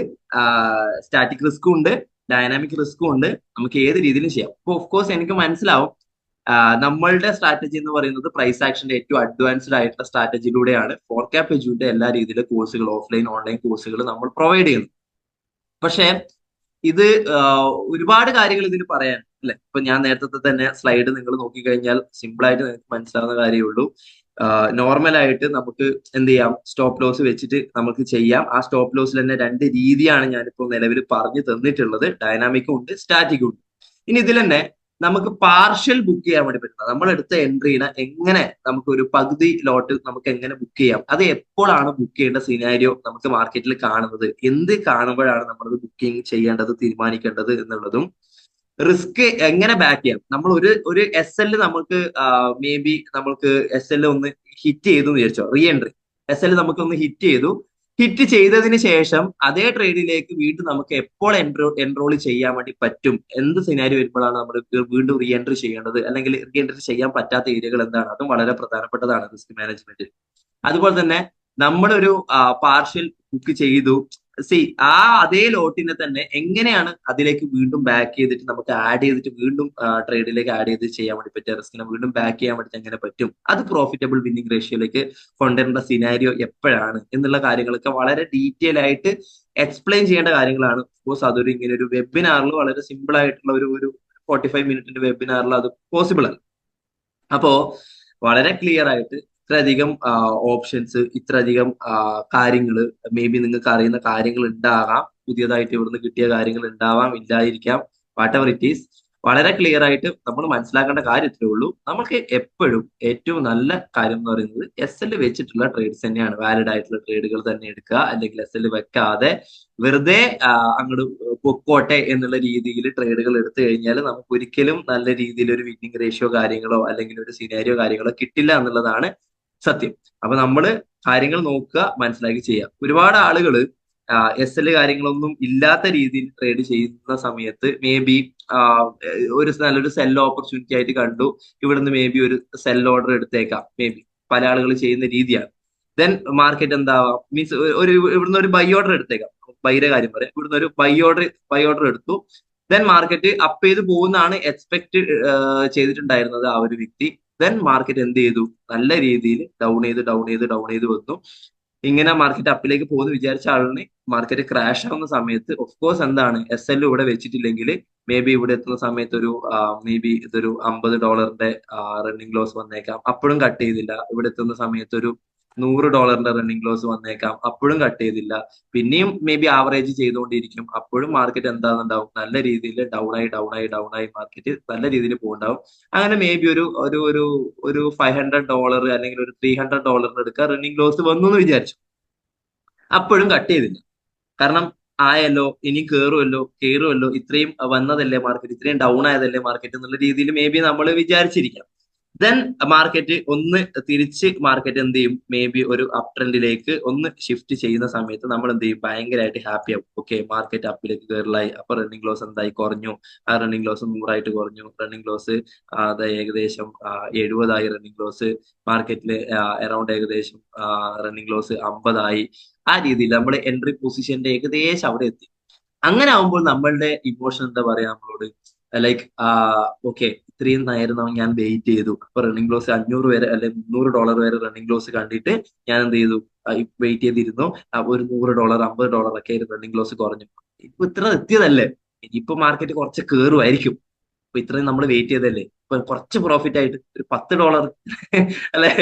S1: സ്റ്റാറ്റിക് റിസ്കും ഉണ്ട്, ഡൈനാമിക് റിസ്കും ഉണ്ട്. നമുക്ക് ഏത് രീതിയിലും ചെയ്യാം. അപ്പൊ ഓഫ് കോഴ്സ് എനിക്ക് മനസ്സിലാവും നമ്മളുടെ സ്ട്രാറ്റജി എന്ന് പറയുന്നത് പ്രൈസ് ആക്ഷന്റെ ഏറ്റവും അഡ്വാൻസ്ഡ് ആയിട്ടുള്ള സ്ട്രാറ്റജിയിലൂടെയാണ് ഫോർകാപ്പ് എജ്യൂന്റെ എല്ലാ രീതിയിലെ കോഴ്സുകൾ, ഓഫ്ലൈൻ ഓൺലൈൻ കോഴ്സുകൾ നമ്മൾ പ്രൊവൈഡ് ചെയ്യുന്നത്. പക്ഷേ ഇത് ഒരുപാട് കാര്യങ്ങൾ ഇതിന് പറയാൻ അല്ലെ. ഇപ്പൊ ഞാൻ നേരത്തെ തന്നെ സ്ലൈഡ് നിങ്ങൾ നോക്കിക്കഴിഞ്ഞാൽ സിമ്പിൾ ആയിട്ട് നിങ്ങൾക്ക് മനസ്സിലാവുന്ന കാര്യമേ ഉള്ളൂ. നോർമൽ ആയിട്ട് നമുക്ക് എന്ത് ചെയ്യാം? സ്റ്റോപ്പ് ലോസ് വെച്ചിട്ട് നമുക്ക് ചെയ്യാം. ആ സ്റ്റോപ്പ് ലോസിൽ തന്നെ 2 രീതിയാണ് ഞാനിപ്പോൾ നിലവിൽ പറഞ്ഞു തന്നിട്ടുള്ളത്. ഡൈനാമിക്കും ഉണ്ട്, സ്റ്റാറ്റിക്കും ഉണ്ട്. ഇനി ഇതിൽ തന്നെ നമുക്ക് പാർഷ്യൽ ബുക്ക് ചെയ്യാൻ വേണ്ടി പറ്റുന്നത്, നമ്മൾ എടുത്ത എൻട്രീനെ എങ്ങനെ നമുക്ക് ഒരു പകുതി ലോട്ട് നമുക്ക് എങ്ങനെ ബുക്ക് ചെയ്യാം, അത് എപ്പോഴാണ് ബുക്ക് ചെയ്യേണ്ട സിനാരിയോ നമുക്ക് മാർക്കറ്റിൽ കാണുന്നത്, എന്ത് കാണുമ്പോഴാണ് നമ്മളത് ബുക്കിംഗ് ചെയ്യേണ്ടത് തീരുമാനിക്കേണ്ടത് എന്നുള്ളതും, റിസ്ക് എങ്ങനെ ബാക്ക് ചെയ്യാം. നമ്മൾ ഒരു എസ് എൽ നമുക്ക് മേ ബി നമ്മൾക്ക് എസ് എൽ ഒന്ന് ഹിറ്റ് ചെയ്തു എന്ന് വിചാരിച്ചോ, റീ എൻട്രി എസ് എൽ നമുക്ക് ഒന്ന് ഹിറ്റ് ചെയ്തതിന് ശേഷം അതേ ട്രേഡിലേക്ക് വീണ്ടും നമുക്ക് എപ്പോൾ എൻറോൾ ചെയ്യാൻ വേണ്ടി പറ്റും, എന്ത് സിനാരി വരുമ്പോഴാണ് നമ്മൾ വീണ്ടും റീ എൻട്രി ചെയ്യേണ്ടത്, അല്ലെങ്കിൽ റീ എൻട്രി ചെയ്യാൻ പറ്റാത്ത ഏരിയകൾ എന്താണ്, അതും വളരെ പ്രധാനപ്പെട്ടതാണ് റിസ്ക് മാനേജ്മെന്റിൽ. അതുപോലെ തന്നെ നമ്മളൊരു പാർഷ്യൽ ബുക്ക് ചെയ്തു, സി ആ അതേ ലോട്ടിനെ തന്നെ എങ്ങനെയാണ് അതിലേക്ക് വീണ്ടും ബാക്ക് ചെയ്തിട്ട് നമുക്ക് ആഡ് ചെയ്തിട്ട് വീണ്ടും ട്രേഡിലേക്ക് ആഡ് ചെയ്ത് ചെയ്യാൻ വേണ്ടി പറ്റിയ റിസ്കിനെ വീണ്ടും ബാക്ക് ചെയ്യാൻ വേണ്ടി എങ്ങനെ പറ്റും, അത് പ്രോഫിറ്റബിൾ വിന്നിംഗ് റേഷ്യോയിലേക്ക് കൊണ്ടുവരേണ്ട സിനാരിയോ എപ്പോഴാണ് എന്നുള്ള കാര്യങ്ങളൊക്കെ വളരെ ഡീറ്റെയിൽ ആയിട്ട് എക്സ്പ്ലെയിൻ ചെയ്യേണ്ട കാര്യങ്ങളാണ്. ഓഫ്കോഴ്സ് അതൊരു ഇങ്ങനെ ഒരു വെബിനാറിൽ വളരെ സിമ്പിൾ ആയിട്ടുള്ള ഒരു 45 മിനിറ്റിന്റെ വെബിനാറിൽ അത് പോസിബിൾ അല്ല. അപ്പോ വളരെ ക്ലിയർ ആയിട്ട് ഇത്രയധികം ഓപ്ഷൻസ്, ഇത്രയധികം കാര്യങ്ങൾ, മേ ബി നിങ്ങൾക്ക് അറിയുന്ന കാര്യങ്ങൾ ഉണ്ടാകാം, പുതിയതായിട്ട് ഇവിടുന്ന് കിട്ടിയ കാര്യങ്ങൾ ഉണ്ടാവാം, ഇല്ലായിരിക്കാം, വാട്ട് എവർ ഇറ്റ് ഈസ്, വളരെ ക്ലിയർ ആയിട്ട് നമ്മൾ മനസ്സിലാക്കേണ്ട കാര്യത്തിലേ ഉള്ളൂ. നമുക്ക് എപ്പോഴും ഏറ്റവും നല്ല കാര്യം എന്ന് പറയുന്നത് എസ് എൽ വെച്ചിട്ടുള്ള ട്രേഡ്സ് തന്നെയാണ്. വാലിഡ് ആയിട്ടുള്ള ട്രേഡുകൾ തന്നെ എടുക്കുക, അല്ലെങ്കിൽ എസ് എൽ വെക്കാതെ വെറുതെ അങ്ങോട്ട് പൊക്കോട്ടെ എന്നുള്ള രീതിയിൽ ട്രേഡുകൾ എടുത്തു കഴിഞ്ഞാൽ നമുക്ക് ഒരിക്കലും നല്ല രീതിയിൽ ഒരു വിന്നിംഗ് റേഷ്യോ കാര്യങ്ങളോ അല്ലെങ്കിൽ ഒരു സിനാരിയോ കാര്യങ്ങളോ കിട്ടില്ല എന്നുള്ളതാണ് സത്യം. അപ്പൊ നമ്മള് കാര്യങ്ങൾ നോക്കുക, മനസ്സിലാക്കി ചെയ്യുക. ഒരുപാട് ആളുകൾ എസ് എൽ കാര്യങ്ങളൊന്നും ഇല്ലാത്ത രീതിയിൽ ട്രേഡ് ചെയ്യുന്ന സമയത്ത് മേ ബി ഒരു നല്ലൊരു സെൽ ഓപ്പർച്യൂണിറ്റി ആയിട്ട് കണ്ടു, ഇവിടുന്ന് മേ ബി ഒരു സെൽ ഓർഡർ എടുത്തേക്കാം, മേ ബി പല ആളുകൾ ചെയ്യുന്ന രീതിയാണ്. ദെൻ മാർക്കറ്റ് എന്താവാം, മീൻസ് ഒരു ഇവിടുന്ന് ഒരു ബൈ ഓർഡർ എടുത്തേക്കാം, ബൈയുടെ കാര്യം പറയാം, ഇവിടുന്ന് ഒരു ബൈ ഓർഡർ എടുത്തു. ദെൻ മാർക്കറ്റ് അപ്പ് ചെയ്ത് പോകുന്നതാണ് എക്സ്പെക്ട് ചെയ്തിട്ടുണ്ടായിരുന്നത് ആ ഒരു വ്യക്തി. ദെൻ മാർക്കറ്റ് എന്ത് ചെയ്തു, നല്ല രീതിയിൽ ഡൗൺ ചെയ്ത് വന്നു. ഇങ്ങനെ മാർക്കറ്റ് അപ്പിലേക്ക് പോകുന്നു വിചാരിച്ച ആളിന് മാർക്കറ്റ് ക്രാഷ് ആവുന്ന സമയത്ത് ഓഫ് കോഴ്സ് എന്താണ്, എസ് എൽ ഇവിടെ വെച്ചിട്ടില്ലെങ്കിൽ മേ ബി ഇവിടെ എത്തുന്ന സമയത്ത് ഒരു മേ ബി ഇതൊരു $50 റണ്ണിങ് ലോസ് വന്നേക്കാം, അപ്പോഴും കട്ട് ചെയ്തില്ല. ഇവിടെ എത്തുന്ന സമയത്ത് ഒരു $100 റണ്ണിങ് ലോസ് വന്നേക്കാം, അപ്പോഴും കട്ട് ചെയ്തില്ല. പിന്നെയും മേ ബി ആവറേജ് ചെയ്തുകൊണ്ടിരിക്കും, അപ്പോഴും മാർക്കറ്റ് എന്താണെന്നുണ്ടാവും, നല്ല രീതിയിൽ ഡൗൺ ആയി മാർക്കറ്റ് നല്ല രീതിയിൽ പോകുന്നുണ്ടാവും. അങ്ങനെ മേ ബി ഒരു $500 അല്ലെങ്കിൽ ഒരു $300 എടുക്കുക, റണ്ണിങ് ലോസ് വന്നു എന്ന് വിചാരിച്ചു, അപ്പോഴും കട്ട് ചെയ്തില്ല. കാരണം ആയല്ലോ, ഇനി കേറുമല്ലോ, ഇത്രയും വന്നതല്ലേ മാർക്കറ്റ്, ഇത്രയും ഡൗൺ ആയതല്ലേ മാർക്കറ്റ് എന്നുള്ള രീതിയിൽ മേ ബി നമ്മൾ വിചാരിച്ചിരിക്കാം. ദെൻ മാർക്കറ്റ് ഒന്ന് തിരിച്ച് മാർക്കറ്റ് എന്ത് ചെയ്യും, മേ ബി ഒരു അപ് ട്രെൻഡിലേക്ക് ഒന്ന് ഷിഫ്റ്റ് ചെയ്യുന്ന സമയത്ത് നമ്മൾ എന്ത് ചെയ്യും, ഭയങ്കരമായിട്ട് ഹാപ്പി ആവും. ഓക്കെ, മാർക്കറ്റ് അപ്പിലേക്ക് കയറലായി, അപ്പൊ റണ്ണിങ് ലോസ് എന്തായി, കുറഞ്ഞു. ആ റണ്ണിങ് ലോസ് 100 കുറഞ്ഞു. റണ്ണിങ് ലോസ് അത് ഏകദേശം 70 റണ്ണിങ് ലോസ്. മാർക്കറ്റിൽ അറൌണ്ട് ഏകദേശം റണ്ണിങ് ലോസ് 50. ആ രീതിയിൽ നമ്മൾ എൻട്രി പൊസിഷന്റെ ഏകദേശം അവിടെ എത്തി. അങ്ങനെ ആവുമ്പോൾ നമ്മളുടെ ഇമോഷൻ എന്താ പറയാ നമ്മളോട്, ലൈക്ക് ഓക്കെ, ഇത്രയും നേരം ഞാൻ വെയിറ്റ് ചെയ്തു, അപ്പൊ റണ്ണിങ് ലോസ് 500 വരെ അല്ലെങ്കിൽ $300 വരെ റണ്ണിങ് ലോസ് കണ്ടിട്ട് ഞാൻ എന്ത് ചെയ്തു, വെയിറ്റ് ചെയ്തിരുന്നു. ഒരു $100 $50 ഒക്കെ റണ്ണിങ് ലോസ് കുറഞ്ഞു. ഇപ്പൊ ഇത്ര എത്തിയതല്ലേ, ഇനിയിപ്പോ മാർക്കറ്റ് കുറച്ച് കയറുമായിരിക്കും. അപ്പൊ ഇത്രയും നമ്മൾ വെയിറ്റ് ചെയ്തല്ലേ, ഇപ്പൊ കുറച്ച് പ്രോഫിറ്റ് ആയിട്ട് ഒരു $10 അല്ലെ,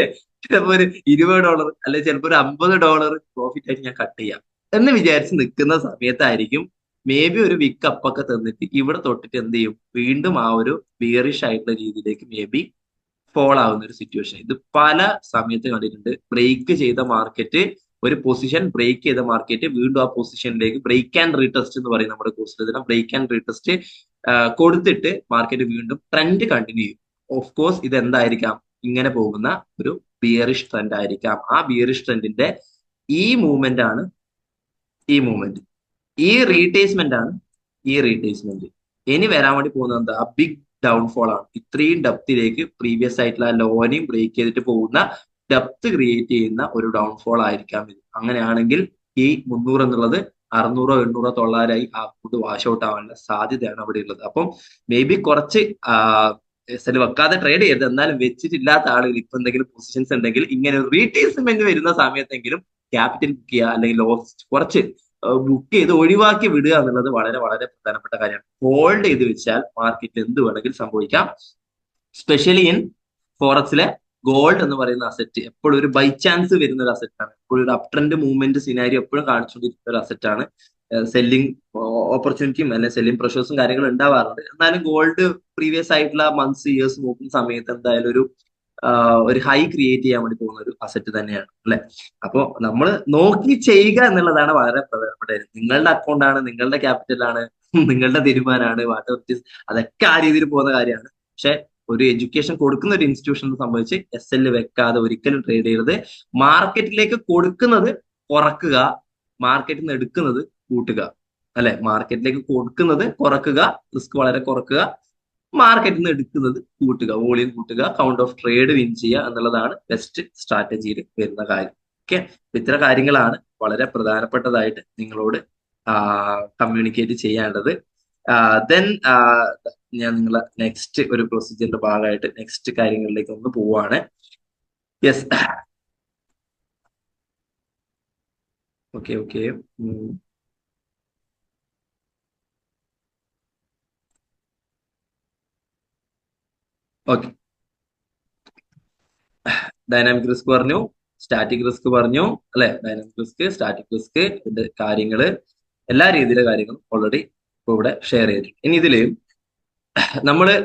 S1: ചിലപ്പോ ഒരു $20 അല്ലെ ചിലപ്പോ ഒരു $50 പ്രോഫിറ്റ് ആയിട്ട് ഞാൻ കട്ട് ചെയ്യാം എന്ന് വിചാരിച്ച് നിൽക്കുന്ന സമയത്തായിരിക്കും മേ ബി ഒരു വിക്ക് അപ്പൊക്കെ തന്നിട്ട് ഇവിടെ തൊട്ടിട്ട് എന്ത് ചെയ്യും, വീണ്ടും ആ ഒരു ബിയറിഷ് ആയിട്ടുള്ള രീതിയിലേക്ക് മേ ബി ഫോൾ ആവുന്ന ഒരു സിറ്റുവേഷൻ ഇത് പല സമയത്ത് കണ്ടിട്ടുണ്ട്. ബ്രേക്ക് ചെയ്ത മാർക്കറ്റ്, ഒരു പൊസിഷൻ ബ്രേക്ക് ചെയ്ത മാർക്കറ്റ് വീണ്ടും ആ പൊസിഷനിലേക്ക് ബ്രേക്ക് ആൻഡ് റീടെസ്റ്റ് എന്ന് പറയും നമ്മുടെ കോഴ്സിൽ, ബ്രേക്ക് ആൻഡ് റീടെസ്റ്റ് കൊടുത്തിട്ട് മാർക്കറ്റ് വീണ്ടും ട്രെൻഡ് കണ്ടിന്യൂ ചെയ്യും. ഓഫ് കോഴ്സ് ഇത് എന്തായിരിക്കാം, ഇങ്ങനെ പോകുന്ന ഒരു ബിയറിഷ് ട്രെൻഡ് ആയിരിക്കാം. ആ ബിയറിഷ് ട്രെൻഡിന്റെ ഈ മൂവ്മെന്റ് ആണ് ഈ മൂവ്മെന്റ്, ഈ റീട്രേസ്മെന്റ് ആണ് ഈ റീട്രേസ്മെന്റ്. ഇനി വരാൻ വേണ്ടി പോകുന്നത് എന്താ, ബിഗ് ഡൗൺഫോൾ ആണ്. ഇത്രയും ഡെപ്തിലേക്ക് പ്രീവിയസ് ആയിട്ടുള്ള ലോനെയും ബ്രേക്ക് ചെയ്തിട്ട് പോകുന്ന ഡെപ്ത് ക്രിയേറ്റ് ചെയ്യുന്ന ഒരു ഡൗൺഫോൾ ആയിരിക്കാം ഇത്. അങ്ങനെയാണെങ്കിൽ ഈ 300 എന്നുള്ളത് 600 800 900 ആ ഫുഡ് വാഷ് ഔട്ട് ആവാനുള്ള സാധ്യതയാണ് അവിടെ ഉള്ളത്. അപ്പം മേ ബി കുറച്ച് സെൽ വെക്കാതെ ട്രേഡ് ചെയ്ത് എന്നാലും വെച്ചിട്ടില്ലാത്ത ആളുകൾ ഇപ്പൊ എന്തെങ്കിലും പൊസിഷൻസ് ഉണ്ടെങ്കിൽ ഇങ്ങനെ ഒരു റീട്രേസ്മെന്റ് വരുന്ന സമയത്തെങ്കിലും ക്യാപിറ്റൽ ബുക്ക് ചെയ്യുക, അല്ലെങ്കിൽ ലോസ് കുറച്ച് ബുക്ക് ചെയ്ത് ഒഴിവാക്കി വിടുക എന്നുള്ളത് വളരെ വളരെ പ്രധാനപ്പെട്ട കാര്യമാണ്. ഹോൾഡ് ചെയ്ത് വെച്ചാൽ മാർക്കറ്റിൽ എന്ത് വേണമെങ്കിലും സംഭവിക്കാം. സ്പെഷ്യലി ഇൻ ഫോറക്സിലെ ഗോൾഡ് എന്ന് പറയുന്ന അസറ്റ് എപ്പോഴും ഒരു ബൈ ചാൻസ് വരുന്ന ഒരു അസറ്റാണ്. എപ്പോഴും ഒരു അപ് ട്രെൻഡ് മൂവ്മെന്റ് സിനാരി എപ്പോഴും കാണിച്ചുകൊണ്ടിരിക്കുന്ന ഒരു അസറ്റാണ്. സെല്ലിംഗ് ഓപ്പർച്യൂണിറ്റിയും അല്ലെങ്കിൽ സെല്ലിംഗ് പ്രഷേഴ്സും കാര്യങ്ങളും ഉണ്ടാവാറുണ്ട്. എന്നാലും ഗോൾഡ് പ്രീവിയസ് ആയിട്ടുള്ള മന്ത്സ് ഇയേഴ്സ് നോക്കുന്ന സമയത്ത് എന്തായാലും ഒരു ഹൈ ക്രിയേറ്റ് ചെയ്യാൻ വേണ്ടി പോകുന്ന ഒരു അസറ്റ് തന്നെയാണ് അല്ലെ. അപ്പോ നമ്മൾ നോക്കി ചെയ്യുക എന്നുള്ളതാണ് വളരെ പ്രധാനപ്പെട്ട കാര്യം. നിങ്ങളുടെ അക്കൗണ്ടാണ്, നിങ്ങളുടെ ക്യാപിറ്റലാണ്, നിങ്ങളുടെ തീരുമാനമാണ്, വാട്ട് എവർ, അതൊക്കെ ആ രീതിയിൽ പോകുന്ന കാര്യമാണ്. പക്ഷെ ഒരു എഡ്യൂക്കേഷൻ കൊടുക്കുന്ന ഒരു ഇൻസ്റ്റിറ്റ്യൂഷനെ സംബന്ധിച്ച് എസ് എൽ വെക്കാതെ ഒരിക്കലും ട്രേഡ് ചെയ്യരുത്. മാർക്കറ്റിലേക്ക് കൊടുക്കുന്നത് കുറക്കുക, മാർക്കറ്റിൽ നിന്ന് എടുക്കുന്നത് കൂട്ടുക അല്ലെ. മാർക്കറ്റിലേക്ക് കൊടുക്കുന്നത് കുറക്കുക, റിസ്ക് വളരെ കുറക്കുക, മാർക്കറ്റിൽ നിന്ന് എടുക്കുന്നത് കൂട്ടുക, വോളിയം കൂട്ടുക, കൗണ്ട് ഓഫ് ട്രേഡ് വിൻ ചെയ്യുക എന്നുള്ളതാണ് ബെസ്റ്റ് സ്ട്രാറ്റജിയിൽ വരുന്ന കാര്യം. ഓക്കെ, ഇത്ര കാര്യങ്ങളാണ് വളരെ പ്രധാനപ്പെട്ടതായിട്ട് നിങ്ങളോട് കമ്മ്യൂണിക്കേറ്റ് ചെയ്യേണ്ടത്. ദെൻ ഞാൻ നിങ്ങളെ നെക്സ്റ്റ് ഒരു പ്രൊസീജിയറിന്റെ ഭാഗമായിട്ട് നെക്സ്റ്റ് കാര്യങ്ങളിലേക്ക് ഒന്ന് പോവാണ്. Yes, okay okay. Okay, dynamic risk പറഞ്ഞു, സ്റ്റാറ്റിക് റിസ്ക് പറഞ്ഞു അല്ലെ? ഡൈനാമിക് റിസ്ക്, സ്റ്റാറ്റിക് റിസ്ക്, ഇതിന്റെ കാര്യങ്ങള്, എല്ലാ രീതിയിലെ കാര്യങ്ങളും ഓൾറെഡി ഇപ്പൊ ഇവിടെ ഷെയർ ചെയ്തിട്ടുണ്ട്. ഇനി ഇതില് നമ്മള്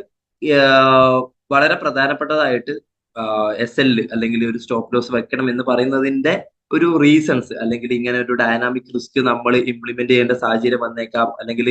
S1: വളരെ പ്രധാനപ്പെട്ടതായിട്ട് SL അല്ലെങ്കിൽ ഒരു സ്റ്റോപ്പ് ലോസ് വെക്കണം എന്ന് പറയുന്നതിന്റെ ഒരു റീസൺസ്, അല്ലെങ്കിൽ ഇങ്ങനെ ഒരു ഡൈനാമിക് റിസ്ക് നമ്മൾ ഇംപ്ലിമെന്റ് ചെയ്യേണ്ട സാഹചര്യം വന്നേക്കാം, അല്ലെങ്കിൽ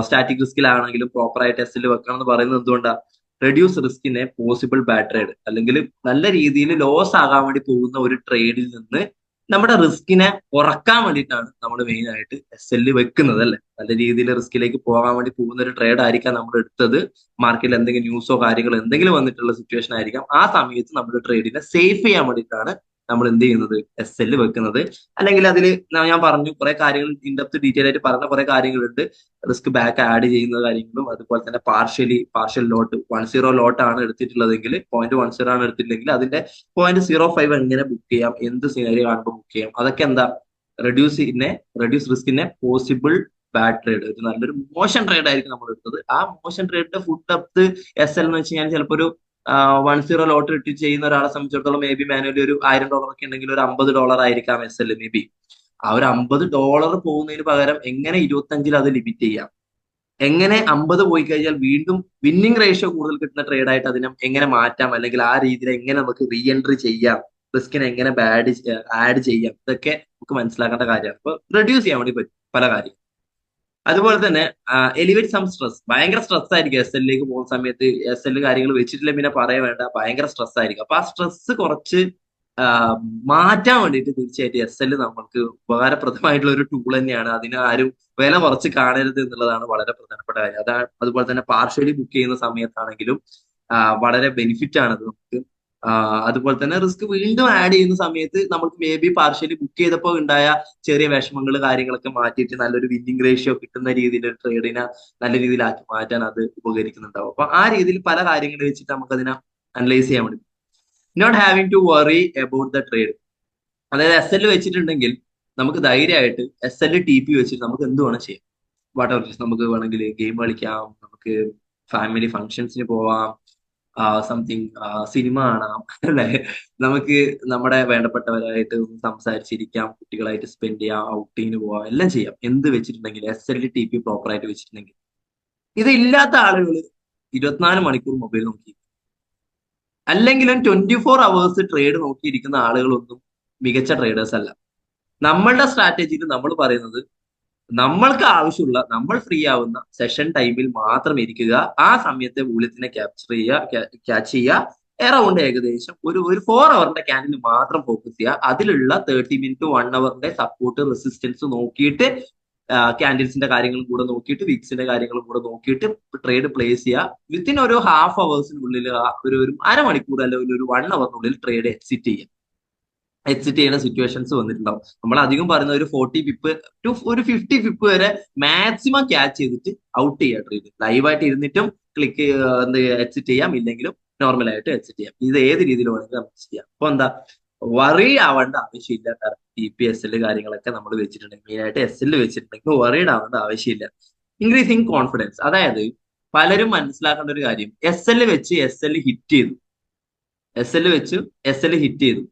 S1: സ്റ്റാറ്റിക് റിസ്കിലാണെങ്കിലും പ്രോപ്പറായിട്ട് SL വെക്കണം എന്ന് പറയുന്നത് എന്തുകൊണ്ടാണ്? റെഡ്യൂസ് റിസ്കിനെ പോസിബിൾ ബാഡ് ട്രേഡ്, അല്ലെങ്കിൽ നല്ല രീതിയിൽ ലോസ് ആകാൻ വേണ്ടി പോകുന്ന ഒരു ട്രേഡിൽ നിന്ന് നമ്മുടെ റിസ്കിനെ കുറക്കാൻ വേണ്ടിയിട്ടാണ് നമ്മൾ മെയിൻ ആയിട്ട് SL വെക്കുന്നത് അല്ലെ? നല്ല രീതിയിൽ റിസ്കിലേക്ക് പോകാൻ വേണ്ടി പോകുന്ന ഒരു ട്രേഡ് ആയിരിക്കാം നമ്മൾ എടുത്തത്. മാർക്കറ്റിൽ എന്തെങ്കിലും ന്യൂസോ കാര്യങ്ങളോ എന്തെങ്കിലും വന്നിട്ടുള്ള സിറ്റുവേഷൻ ആയിരിക്കാം. ആ സമയത്ത് നമ്മുടെ ട്രേഡിനെ സേഫ് ചെയ്യാൻ വേണ്ടിയിട്ടാണ് നമ്മൾ എന്ത് ചെയ്യുന്നത്? SL വെക്കുന്നത്. അല്ലെങ്കിൽ അതിൽ ഞാൻ പറഞ്ഞു കുറെ കാര്യങ്ങൾ ഇൻഡെപ്ത് ഡീറ്റെയിൽ ആയിട്ട് പറഞ്ഞ കുറെ കാര്യങ്ങളുണ്ട്. റിസ്ക് ബാക്ക് ആഡ് ചെയ്യുന്ന കാര്യങ്ങളും, അതുപോലെ തന്നെ പാർഷ്യൽ ലോട്ട് 10 ലോട്ടാണ് എടുത്തിട്ടുള്ളതെങ്കിൽ, 0.10 ആണ് എടുത്തിട്ടുണ്ടെങ്കിൽ അതിന്റെ 0.05 എങ്ങനെ ബുക്ക് ചെയ്യാം, എന്ത് സിനാരിയോ കാണുമ്പോൾ ബുക്ക് ചെയ്യാം, അതൊക്കെ എന്താ റെഡ്യൂസ് റിസ്കിനെ പോസിബിൾ ബാഡ് ട്രേഡ്, ഒരു നല്ലൊരു മോശം ട്രേഡ് ആയിരിക്കും നമ്മൾ എടുത്തത്. ആ മോശം ട്രേഡിന്റെ ഫുഡ് ഡെപ്ത് SL എന്ന് വെച്ച് കഴിഞ്ഞാൽ ചിലപ്പോൾ ഒരു 10 ലോട്ട് ഇട്ട് ചെയ്യുന്ന ഒരാളെ സംബന്ധിച്ചിടത്തോളം മേ ബി മാനുവലി ഒരു $1000 ഒക്കെ ഉണ്ടെങ്കിൽ ഒരു $50 ആയിരിക്കാം SL മേ ബി. ആ ഒരു $50 പോകുന്നതിന് പകരം എങ്ങനെ 25 അത് ലിമിറ്റ് ചെയ്യാം, എങ്ങനെ 50 പോയി കഴിഞ്ഞാൽ വീണ്ടും വിന്നിംഗ് റേഷ്യോ കൂടുതൽ കിട്ടുന്ന ട്രേഡ് ആയിട്ട് അതിനെ എങ്ങനെ മാറ്റാം, അല്ലെങ്കിൽ ആ രീതിയിൽ എങ്ങനെ നമുക്ക് റീ എൻട്രി ചെയ്യാം, റിസ്കിനെ എങ്ങനെ ആഡ് ചെയ്യാം, ഇതൊക്കെ നമുക്ക് മനസ്സിലാക്കേണ്ട കാര്യമാണ്. അപ്പൊ റെഡ്യൂസ് ചെയ്യാൻ വേണ്ടി പറ്റും പല കാര്യം. അതുപോലെ തന്നെ എലിവേറ്റ് സം സ്ട്രെസ്, ഭയങ്കര സ്ട്രെസ് ആയിരിക്കും SL പോകുന്ന സമയത്ത്. SL കാര്യങ്ങൾ വെച്ചിട്ടില്ല പിന്നെ പറയാൻ വേണ്ട, ഭയങ്കര സ്ട്രെസ് ആയിരിക്കും. അപ്പൊ ആ സ്ട്രെസ് കുറച്ച് മാറ്റാൻ വേണ്ടിയിട്ട് തീർച്ചയായിട്ടും SL നമ്മൾക്ക് ഉപകാരപ്രദമായിട്ടുള്ള ഒരു ടൂൾ തന്നെയാണ്. അതിന് ആരും വില കുറച്ച് കാണരുത് എന്നുള്ളതാണ് വളരെ പ്രധാനപ്പെട്ട കാര്യം. അതുപോലെ തന്നെ പാർഷ്യലി ബുക്ക് ചെയ്യുന്ന സമയത്താണെങ്കിലും വളരെ ബെനിഫിറ്റ് ആണത് നമുക്ക്. അതുപോലെ തന്നെ റിസ്ക് വീണ്ടും ആഡ് ചെയ്യുന്ന സമയത്ത് നമുക്ക് മേ ബി പാർഷ്യലി ബുക്ക് ചെയ്തപ്പോൾ ഉണ്ടായ ചെറിയ വിഷമങ്ങൾ കാര്യങ്ങളൊക്കെ മാറ്റിയിട്ട് നല്ലൊരു വിന്നിംഗ് റേഷ്യോ കിട്ടുന്ന രീതിയിൽ ഒരു ട്രേഡിനെ നല്ല രീതിയിലാക്കി മാറ്റാൻ അത് ഉപകരിക്കുന്നുണ്ടാവും. അപ്പൊ ആ രീതിയിൽ പല കാര്യങ്ങൾ വെച്ചിട്ട് നമുക്ക് അതിനെ അനലൈസ് ചെയ്യാൻ വേണ്ടി. Not having to worry about the trade, അതായത് SL വെച്ചിട്ടുണ്ടെങ്കിൽ നമുക്ക് ധൈര്യമായിട്ട് SL TP വെച്ചിട്ട് നമുക്ക് എന്ത് വേണം ചെയ്യാം. വാട്ട് എവർ, നമുക്ക് വേണമെങ്കിൽ ഗെയിം കളിക്കാം, നമുക്ക് ഫാമിലി ഫങ്ഷൻസിന് പോവാം, സംതിങ് സിനിമ കാണാം അല്ലെ, നമുക്ക് നമ്മുടെ വേണ്ടപ്പെട്ടവരായിട്ട് സംസാരിച്ചിരിക്കാം, കുട്ടികളായിട്ട് സ്പെൻഡ് ചെയ്യാം, ഔട്ടിങ്ങിന് പോവാം, എല്ലാം ചെയ്യാം എന്ത് വെച്ചിട്ടുണ്ടെങ്കിൽ SL TP പ്രോപ്പറായിട്ട് വെച്ചിട്ടുണ്ടെങ്കിൽ. ഇത് ഇല്ലാത്ത ആളുകൾ 24 മണിക്കൂർ മൊബൈൽ നോക്കി, അല്ലെങ്കിലും 24 hours ട്രേഡ് നോക്കിയിരിക്കുന്ന ആളുകളൊന്നും മികച്ച ട്രേഡേഴ്സ് അല്ല. നമ്മളുടെ സ്ട്രാറ്റജിയിൽ നമ്മൾ പറയുന്നത് നമ്മൾക്ക് ആവശ്യമുള്ള, നമ്മൾ ഫ്രീ ആവുന്ന സെഷൻ ടൈമിൽ മാത്രം ഇരിക്കുക, ആ സമയത്തെ മൂല്യത്തിനെ ക്യാച്ച് ചെയ്യുക, എറൗണ്ട് ഏകദേശം ഒരു 4 hourന്റെ ക്യാൻഡിൽ മാത്രം ഫോക്കസ് ചെയ്യുക, അതിലുള്ള 30 minute 1 hourന്റെ സപ്പോർട്ട് റെസിസ്റ്റൻസ് നോക്കിയിട്ട് ക്യാൻഡിൽസിന്റെ കാര്യങ്ങളും കൂടെ നോക്കിയിട്ട് വിക്സിന്റെ കാര്യങ്ങളും കൂടെ നോക്കിയിട്ട് ട്രേഡ് പ്ലേസ് ചെയ്യുക. വിത്തിൻ ഒരു ഹാഫ് അവേഴ്സിനുള്ളിൽ ഒരു അരമണിക്കൂർ അല്ലെങ്കിൽ ഒരു 1 hourനുള്ളിൽ ട്രേഡ് എക്സിറ്റ് ചെയ്യുന്ന സിറ്റുവേഷൻസ് വന്നിട്ടുണ്ടാവും. നമ്മൾ അധികം പറയുന്ന ഒരു 40 പിപ്പ് ടു ഒരു 50 പിപ്പ് വരെ മാക്സിമം ക്യാച്ച് ചെയ്തിട്ട് ഔട്ട് ചെയ്യുക ട്രേഡ്. ലൈവായിട്ട് ഇരുന്നിട്ടും ക്ലിക്ക് എക്സിറ്റ് ചെയ്യാം, ഇല്ലെങ്കിലും നോർമലായിട്ട് എക്സിറ്റ് ചെയ്യാം. ഇത് ഏത് രീതിയിൽ വേണമെങ്കിലും നമുക്ക് ചെയ്യാം. അപ്പൊ എന്താ, വറി ആവേണ്ട ആവശ്യമില്ല. കാരണം TP SL കാര്യങ്ങളൊക്കെ നമ്മൾ വെച്ചിട്ടുണ്ടെങ്കിൽ, മെയിൻ ആയിട്ട് SL വെച്ചിട്ടുണ്ടെങ്കിൽ വറീഡ് ആവേണ്ട ആവശ്യമില്ല. ഇൻക്രീസിങ് കോൺഫിഡൻസ്, അതായത് പലരും മനസ്സിലാക്കേണ്ട ഒരു കാര്യം, SL വെച്ച് SL ഹിറ്റ് ചെയ്തു, SL വെച്ച് SL ഹിറ്റ് ചെയ്തു.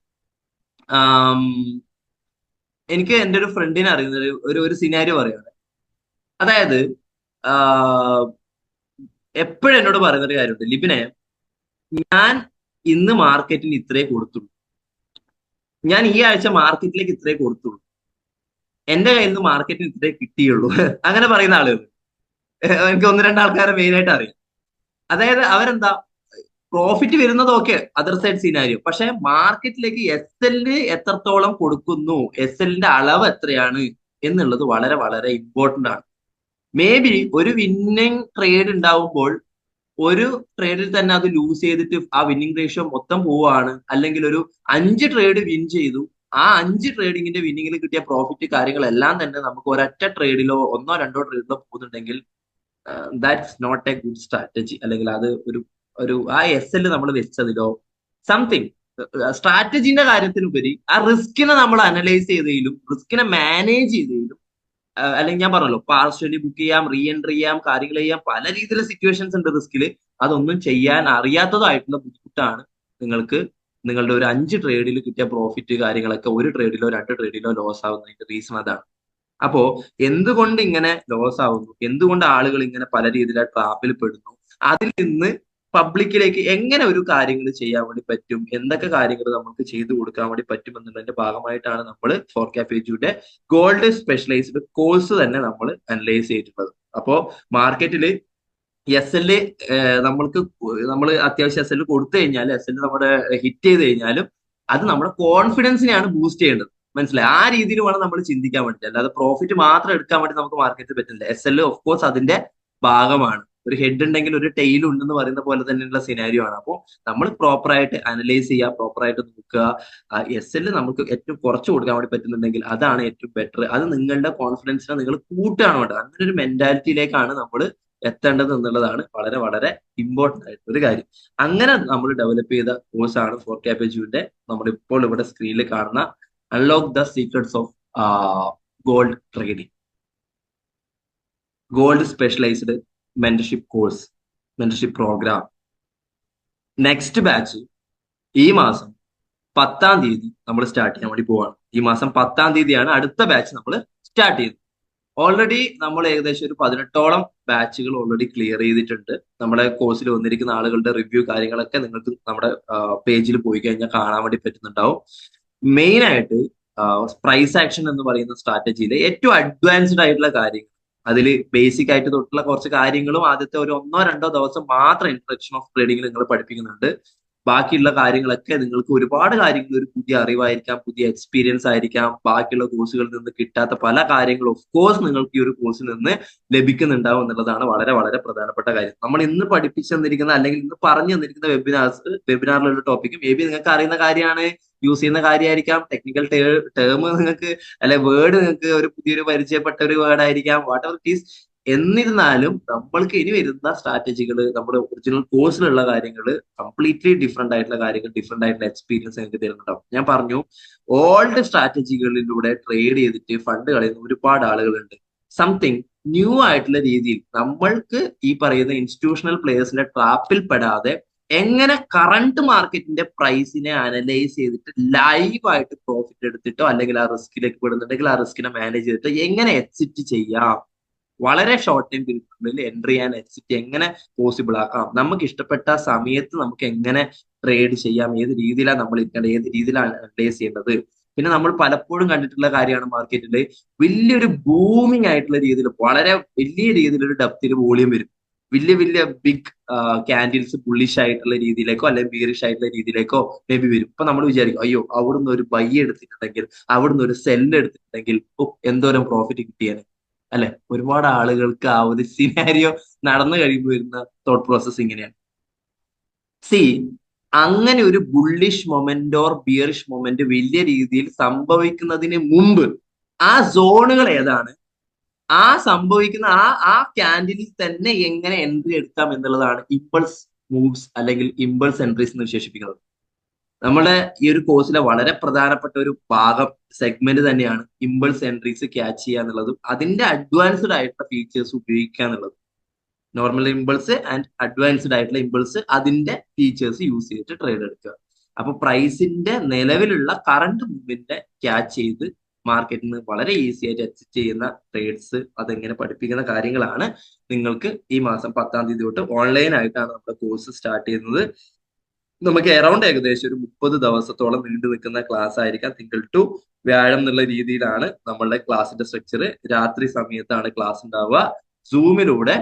S1: എനിക്ക് എൻ്റെ ഒരു ഫ്രണ്ടിനെ അറിയുന്ന ഒരു സിനാരിയോ പറയാണ്. അതായത് എപ്പോഴും എന്നോട് പറയുന്ന ഒരു കാര്യമുണ്ട്, ലിബിനെ, ഞാൻ ഇന്ന് മാർക്കറ്റിന് ഇത്രേ കൊടുത്തുള്ളൂ, ഞാൻ ഈ ആഴ്ച മാർക്കറ്റിലേക്ക് ഇത്രേ കൊടുത്തുള്ളൂ, എന്റെ കയ്യിൽ നിന്ന് മാർക്കറ്റിന് ഇത്രേ കിട്ടിയുള്ളൂ അങ്ങനെ പറയുന്ന ആളുകൾ എനിക്ക് 1-2 ആൾക്കാരെ മെയിൻ ആയിട്ട് അറിയാം. അതായത് അവരെന്താ, പ്രോഫിറ്റ് വരുന്നതൊക്കെ അതർ സൈഡ് സിനാരിയോ, പക്ഷെ മാർക്കറ്റിലേക്ക് SL എത്രത്തോളം കൊടുക്കുന്നു, SLന്റെ അളവ് എത്രയാണ് എന്നുള്ളത് വളരെ വളരെ ഇമ്പോർട്ടന്റ് ആണ്. മേ ബി ഒരു വിന്നിങ് ട്രേഡ് ഉണ്ടാവുമ്പോൾ ഒരു ട്രേഡിൽ തന്നെ അത് ലൂസ് ചെയ്തിട്ട് ആ വിന്നിങ് റേഷ്യോ മൊത്തം പോവാണ്, അല്ലെങ്കിൽ ഒരു 5 ട്രേഡ് വിൻ ചെയ്തു, ആ 5 ട്രേഡിങ്ങിന്റെ വിന്നിങ്ങിൽ കിട്ടിയ പ്രോഫിറ്റ് കാര്യങ്ങളെല്ലാം തന്നെ നമുക്ക് ഒരൊറ്റ ട്രേഡിലോ ഒന്നോ രണ്ടോ ട്രേഡിലോ പോകുന്നുണ്ടെങ്കിൽ that's not a good strategy. അല്ലെങ്കിൽ അത് ഒരു ആ എസ് എൽ നമ്മൾ വെച്ചതിലോ സംതിങ് സ്ട്രാറ്റജിന്റെ കാര്യത്തിനുപരി ആ റിസ്കിനെ നമ്മൾ അനലൈസ് ചെയ്തതിലും റിസ്കിനെ മാനേജ് ചെയ്തതിലും അല്ലെങ്കിൽ ഞാൻ പറഞ്ഞല്ലോ പാർഷ്യലി ബുക്ക് ചെയ്യാം, റീ എൻട്രി ചെയ്യാം, കാര്യങ്ങൾ ചെയ്യാം, പല രീതിയിലുള്ള സിറ്റുവേഷൻസ് ഉണ്ട് റിസ്കിൽ. അതൊന്നും ചെയ്യാൻ അറിയാത്തതായിട്ടുള്ള ബുദ്ധിമുട്ടാണ് നിങ്ങൾക്ക് നിങ്ങളുടെ ഒരു 5 ട്രേഡിൽ കിട്ടിയ പ്രോഫിറ്റ് കാര്യങ്ങളൊക്കെ ഒരു ട്രേഡിലോ 2 ട്രേഡിലോ ലോസ് ആവുന്നതിന്റെ റീസൺ അതാണ്. അപ്പോ എന്തുകൊണ്ട് ഇങ്ങനെ ലോസ് ആവുന്നു, എന്തുകൊണ്ട് ആളുകൾ ഇങ്ങനെ പല രീതിയിലുള്ള ട്രാപ്പിൽ പെടുന്നു, അതിൽ നിന്ന് പബ്ലിക്കിലേക്ക് എങ്ങനെ ഒരു കാര്യങ്ങൾ ചെയ്യാൻ വേണ്ടി പറ്റും, എന്തൊക്കെ കാര്യങ്ങൾ നമുക്ക് ചെയ്തു കൊടുക്കാൻ വേണ്ടി പറ്റും എന്നുള്ളതിന്റെ ഭാഗമായിട്ടാണ് നമ്മൾ ഫോർ ക്യാപിറ്റയുടെ ഗോൾഡ് സ്പെഷ്യലൈസ്ഡ് കോഴ്സ് തന്നെ നമ്മൾ അനലൈസ് ചെയ്തിട്ടുള്ളത്. അപ്പോ മാർക്കറ്റിൽ എസ് എൽ നമ്മൾ അത്യാവശ്യം എസ് എൽ കൊടുത്തു കഴിഞ്ഞാൽ എസ് എൽ നമ്മുടെ ഹിറ്റ് ചെയ്ത് കഴിഞ്ഞാലും അത് നമ്മുടെ കോൺഫിഡൻസിനെയാണ് ബൂസ്റ്റ് ചെയ്യേണ്ടത്. മനസ്സിലായി? ആ രീതിയിൽ വേണം നമ്മൾ ചിന്തിക്കാൻ വേണ്ടി, അല്ലാതെ പ്രോഫിറ്റ് മാത്രം എടുക്കാൻ വേണ്ടി നമുക്ക് മാർക്കറ്റിൽ പറ്റില്ല. എസ് എൽ ഓഫ് കോഴ്സ് അതിന്റെ ഭാഗമാണ്. ഒരു ഹെഡ് ഉണ്ടെങ്കിൽ ഒരു ടെയിൽ ഉണ്ടെന്ന് പറയുന്ന പോലെ തന്നെയുള്ള സിനാരിയോ ആണ്. അപ്പോൾ നമ്മൾ പ്രോപ്പറായിട്ട് അനലൈസ് ചെയ്യുക, പ്രോപ്പറായിട്ട് നോക്കുക. എസ് എൽ നമുക്ക് ഏറ്റവും കുറച്ച് കൊടുക്കാൻ വേണ്ടി പറ്റുന്നുണ്ടെങ്കിൽ അതാണ് ഏറ്റവും ബെറ്റർ. അത് നിങ്ങളുടെ കോൺഫിഡൻസിനെ നിങ്ങൾ കൂട്ടുകയാണ് വേണ്ടത്. അങ്ങനെ ഒരു മെന്റാലിറ്റിയിലേക്കാണ് നമ്മൾ എത്തേണ്ടത് എന്നുള്ളതാണ് വളരെ വളരെ ഇമ്പോർട്ടന്റ് ആയിട്ടുള്ള ഒരു കാര്യം. അങ്ങനെ നമ്മൾ ഡെവലപ്പ് ചെയ്ത കോഴ്സാണ് ഫോർ ക്യാപിറ്റയുടെ നമ്മളിപ്പോൾ ഇവിടെ സ്ക്രീനിൽ കാണുന്ന unlock the secrets of gold trading, gold specialised mentorship course, mentorship programme. Next batch ഈ മാസം 10-ാം തീയതി നമ്മൾ സ്റ്റാർട്ട് ചെയ്യാൻ വേണ്ടി പോവാണ്. ഈ മാസം 10-ാം തീയതിയാണ് അടുത്ത ബാച്ച് നമ്മൾ സ്റ്റാർട്ട് ചെയ്യുന്നത്. ഓൾറെഡി നമ്മൾ ഏകദേശം ഒരു 18ഓളം ബാച്ചുകൾ ഓൾറെഡി ക്ലിയർ ചെയ്തിട്ടുണ്ട്. നമ്മുടെ കോഴ്സിൽ വന്നിരിക്കുന്ന ആളുകളുടെ റിവ്യൂ കാര്യങ്ങളൊക്കെ നിങ്ങൾക്ക് നമ്മുടെ പേജിൽ പോയി കഴിഞ്ഞാൽ കാണാൻ വേണ്ടി പറ്റുന്നുണ്ടാവും. മെയിൻ ആയിട്ട് പ്രൈസ് ആക്ഷൻ എന്ന് പറയുന്ന സ്ട്രാറ്റജിയിലെ ഏറ്റവും അഡ്വാൻസ്ഡ് ആയിട്ടുള്ള കാര്യങ്ങൾ, അതിൽ ബേസിക് ആയിട്ട് തൊട്ടുള്ള കുറച്ച് കാര്യങ്ങളും ആദ്യത്തെ ഒരു 1-2 ദിവസം മാത്രം ഇൻട്രൊഡക്ഷൻ ഓഫ് ട്രേഡിംഗിൽ നിങ്ങൾ പഠിപ്പിക്കുന്നുണ്ട്. ബാക്കിയുള്ള കാര്യങ്ങളൊക്കെ നിങ്ങൾക്ക് ഒരുപാട് കാര്യങ്ങൾ ഒരു പുതിയ അറിവായിരിക്കാം, പുതിയ എക്സ്പീരിയൻസ് ആയിരിക്കാം, ബാക്കിയുള്ള കോഴ്സുകളിൽ നിന്ന് കിട്ടാത്ത പല കാര്യങ്ങളും ഓഫ് കോഴ്സ് നിങ്ങൾക്ക് ഈ ഒരു കോഴ്സിൽ നിന്ന് ലഭിക്കുന്നുണ്ടാവും എന്നുള്ളതാണ് വളരെ വളരെ പ്രധാനപ്പെട്ട കാര്യം. നമ്മൾ ഇന്ന് പഠിപ്പിച്ചു തന്നിരിക്കുന്ന അല്ലെങ്കിൽ ഇന്ന് പറഞ്ഞു തന്നിരിക്കുന്ന വെബിനാറിലുള്ള ടോപ്പിക്ക് മേ ബി നിങ്ങൾക്ക് അറിയുന്ന കാര്യമാണ്, യൂസ് ചെയ്യുന്ന കാര്യമായിരിക്കാം, ടെക്നിക്കൽ ടേം നിങ്ങൾക്ക് അല്ലെ വേർഡ് നിങ്ങൾക്ക് ഒരു പുതിയൊരു പരിചയപ്പെട്ട ഒരു വേർഡ് ആയിരിക്കാം, വാട്ട് എവർ ഇറ്റ് ഈസ്. എന്നിരുന്നാലും നമ്മൾക്ക് ഇനി വരുന്ന സ്ട്രാറ്റജികൾ, നമ്മുടെ ഒറിജിനൽ കോഴ്സിലുള്ള കാര്യങ്ങൾ കംപ്ലീറ്റ്ലി ഡിഫറെന്റ് ആയിട്ടുള്ള കാര്യങ്ങൾ, ഡിഫറെന്റ് ആയിട്ടുള്ള എക്സ്പീരിയൻസ് നിങ്ങൾക്ക് തരുന്നുണ്ടാവും. ഞാൻ പറഞ്ഞു ഓൾഡ് സ്ട്രാറ്റജികളിലൂടെ ട്രേഡ് ചെയ്തിട്ട് ഫണ്ട് കളയുന്ന ഒരുപാട് ആളുകളുണ്ട്. സംതിങ് ന്യൂ ആയിട്ടുള്ള രീതിയിൽ നമ്മൾക്ക് ഈ പറയുന്ന ഇൻസ്റ്റിറ്റ്യൂഷണൽ പ്ലേയേഴ്സിന്റെ ട്രാപ്പിൽ പെടാതെ എങ്ങനെ കറണ്ട് മാർക്കറ്റിന്റെ പ്രൈസിനെ അനലൈസ് ചെയ്തിട്ട് ലൈവായിട്ട് പ്രോഫിറ്റ് എടുത്തിട്ടോ അല്ലെങ്കിൽ ആ റിസ്കിലേക്ക് പെടുന്നുണ്ടെങ്കിൽ ആ റിസ്കിനെ മാനേജ് ചെയ്തിട്ട് എങ്ങനെ എക്സിറ്റ് ചെയ്യാം, വളരെ ഷോർട്ട് ടൈം പീരീഡിനുള്ളിൽ എൻട്രി ആൻഡ് എക്സിറ്റ് എങ്ങനെ പോസിബിൾ ആക്കാം, നമുക്ക് ഇഷ്ടപ്പെട്ട സമയത്ത് നമുക്ക് എങ്ങനെ ട്രേഡ് ചെയ്യാം, ഏത് രീതിയിലാണ് നമ്മൾ ഇരിക്കേണ്ടത്, ഏത് രീതിയിലാണ് അനലൈസ് ചെയ്യേണ്ടത്. പിന്നെ നമ്മൾ പലപ്പോഴും കണ്ടിട്ടുള്ള കാര്യമാണ് മാർക്കറ്റിൽ വലിയൊരു ബൂമിങ് ആയിട്ടുള്ള രീതിയിൽ വളരെ വലിയ രീതിയിലൊരു ഡെപ്തിൽ വോളിയം വരും. വലിയ വലിയ ബിഗ് ക്യാൻഡിൽസ് ബുള്ളിഷ് ആയിട്ടുള്ള രീതിയിലേക്കോ അല്ലെങ്കിൽ ബീറിഷ് ആയിട്ടുള്ള രീതിയിലേക്കോ മേ ബി വരും. അപ്പൊ നമ്മൾ വിചാരിക്കും അയ്യോ അവിടുന്ന് ഒരു ബൈ എടുത്തിട്ടുണ്ടെങ്കിൽ, അവിടുന്ന് ഒരു സെല്ല് എടുത്തിട്ടുണ്ടെങ്കിൽ എന്തോരം പ്രോഫിറ്റ് കിട്ടിയാണ് അല്ലെ. ഒരുപാട് ആളുകൾക്ക് ആ ഒരു സിനാരിയോ നടന്നു കഴിയുമ്പോൾ വരുന്ന തോട്ട് പ്രോസസ് ഇങ്ങനെയാണ്. സി, അങ്ങനെ ഒരു bullish moment or bearish moment വലിയ രീതിയിൽ സംഭവിക്കുന്നതിന് മുമ്പ് ആ സോണുകൾ ഏതാണ്, ആ സംഭവിക്കുന്ന ആ ക്യാൻഡിലിൽ തന്നെ എങ്ങനെ എൻട്രി എടുക്കാം എന്നുള്ളതാണ് ഇമ്പൾസ് മൂവ്സ് അല്ലെങ്കിൽ ഇമ്പൾസ് എൻട്രീസ് എന്ന് വിശേഷിപ്പിക്കുന്നത്. നമ്മുടെ ഈ ഒരു കോഴ്സിലെ വളരെ പ്രധാനപ്പെട്ട ഒരു ഭാഗം സെഗ്മെന്റ് തന്നെയാണ് ഇമ്പൾസ് എൻട്രീസ് ക്യാച്ച് ചെയ്യുക എന്നുള്ളതും അതിന്റെ അഡ്വാൻസ്ഡ് ആയിട്ടുള്ള ഫീച്ചേഴ്സ് ഉപയോഗിക്കുക എന്നുള്ളതും. നോർമൽ ഇമ്പൾസ് ആൻഡ് അഡ്വാൻസ്ഡ് ആയിട്ടുള്ള ഇമ്പൾസ്, അതിന്റെ ഫീച്ചേഴ്സ് യൂസ് ചെയ്തിട്ട് ട്രേഡ് എടുക്കുക. അപ്പൊ പ്രൈസിന്റെ നിലവിലുള്ള കറണ്ട് മൂവ്മെന്റ് ക്യാച്ച് ചെയ്ത് മാർക്കറ്റിൽ നിന്ന് വളരെ ഈസി ആയിട്ട് എക്സിറ്റ് ചെയ്യുന്ന ട്രേഡ്സ് അതെങ്ങനെ പഠിപ്പിക്കുന്ന കാര്യങ്ങളാണ് നിങ്ങൾക്ക് ഈ മാസം 10-ാം തീയതി തൊട്ട് ഓൺലൈൻ ആയിട്ടാണ് നമ്മുടെ കോഴ്സ് സ്റ്റാർട്ട് ചെയ്യുന്നത്. നമുക്ക് അറൌണ്ട് ഏകദേശം ഒരു 30 ദിവസത്തോളം നീണ്ടു നിൽക്കുന്ന ക്ലാസ് ആയിരിക്കാം. തിങ്കൾ ടു വ്യാഴം എന്നുള്ള രീതിയിലാണ് നമ്മളുടെ ക്ലാസിന്റെ സ്ട്രക്ചർ. രാത്രി സമയത്താണ് ക്ലാസ് ഉണ്ടാവുക. സൂമിലൂടെ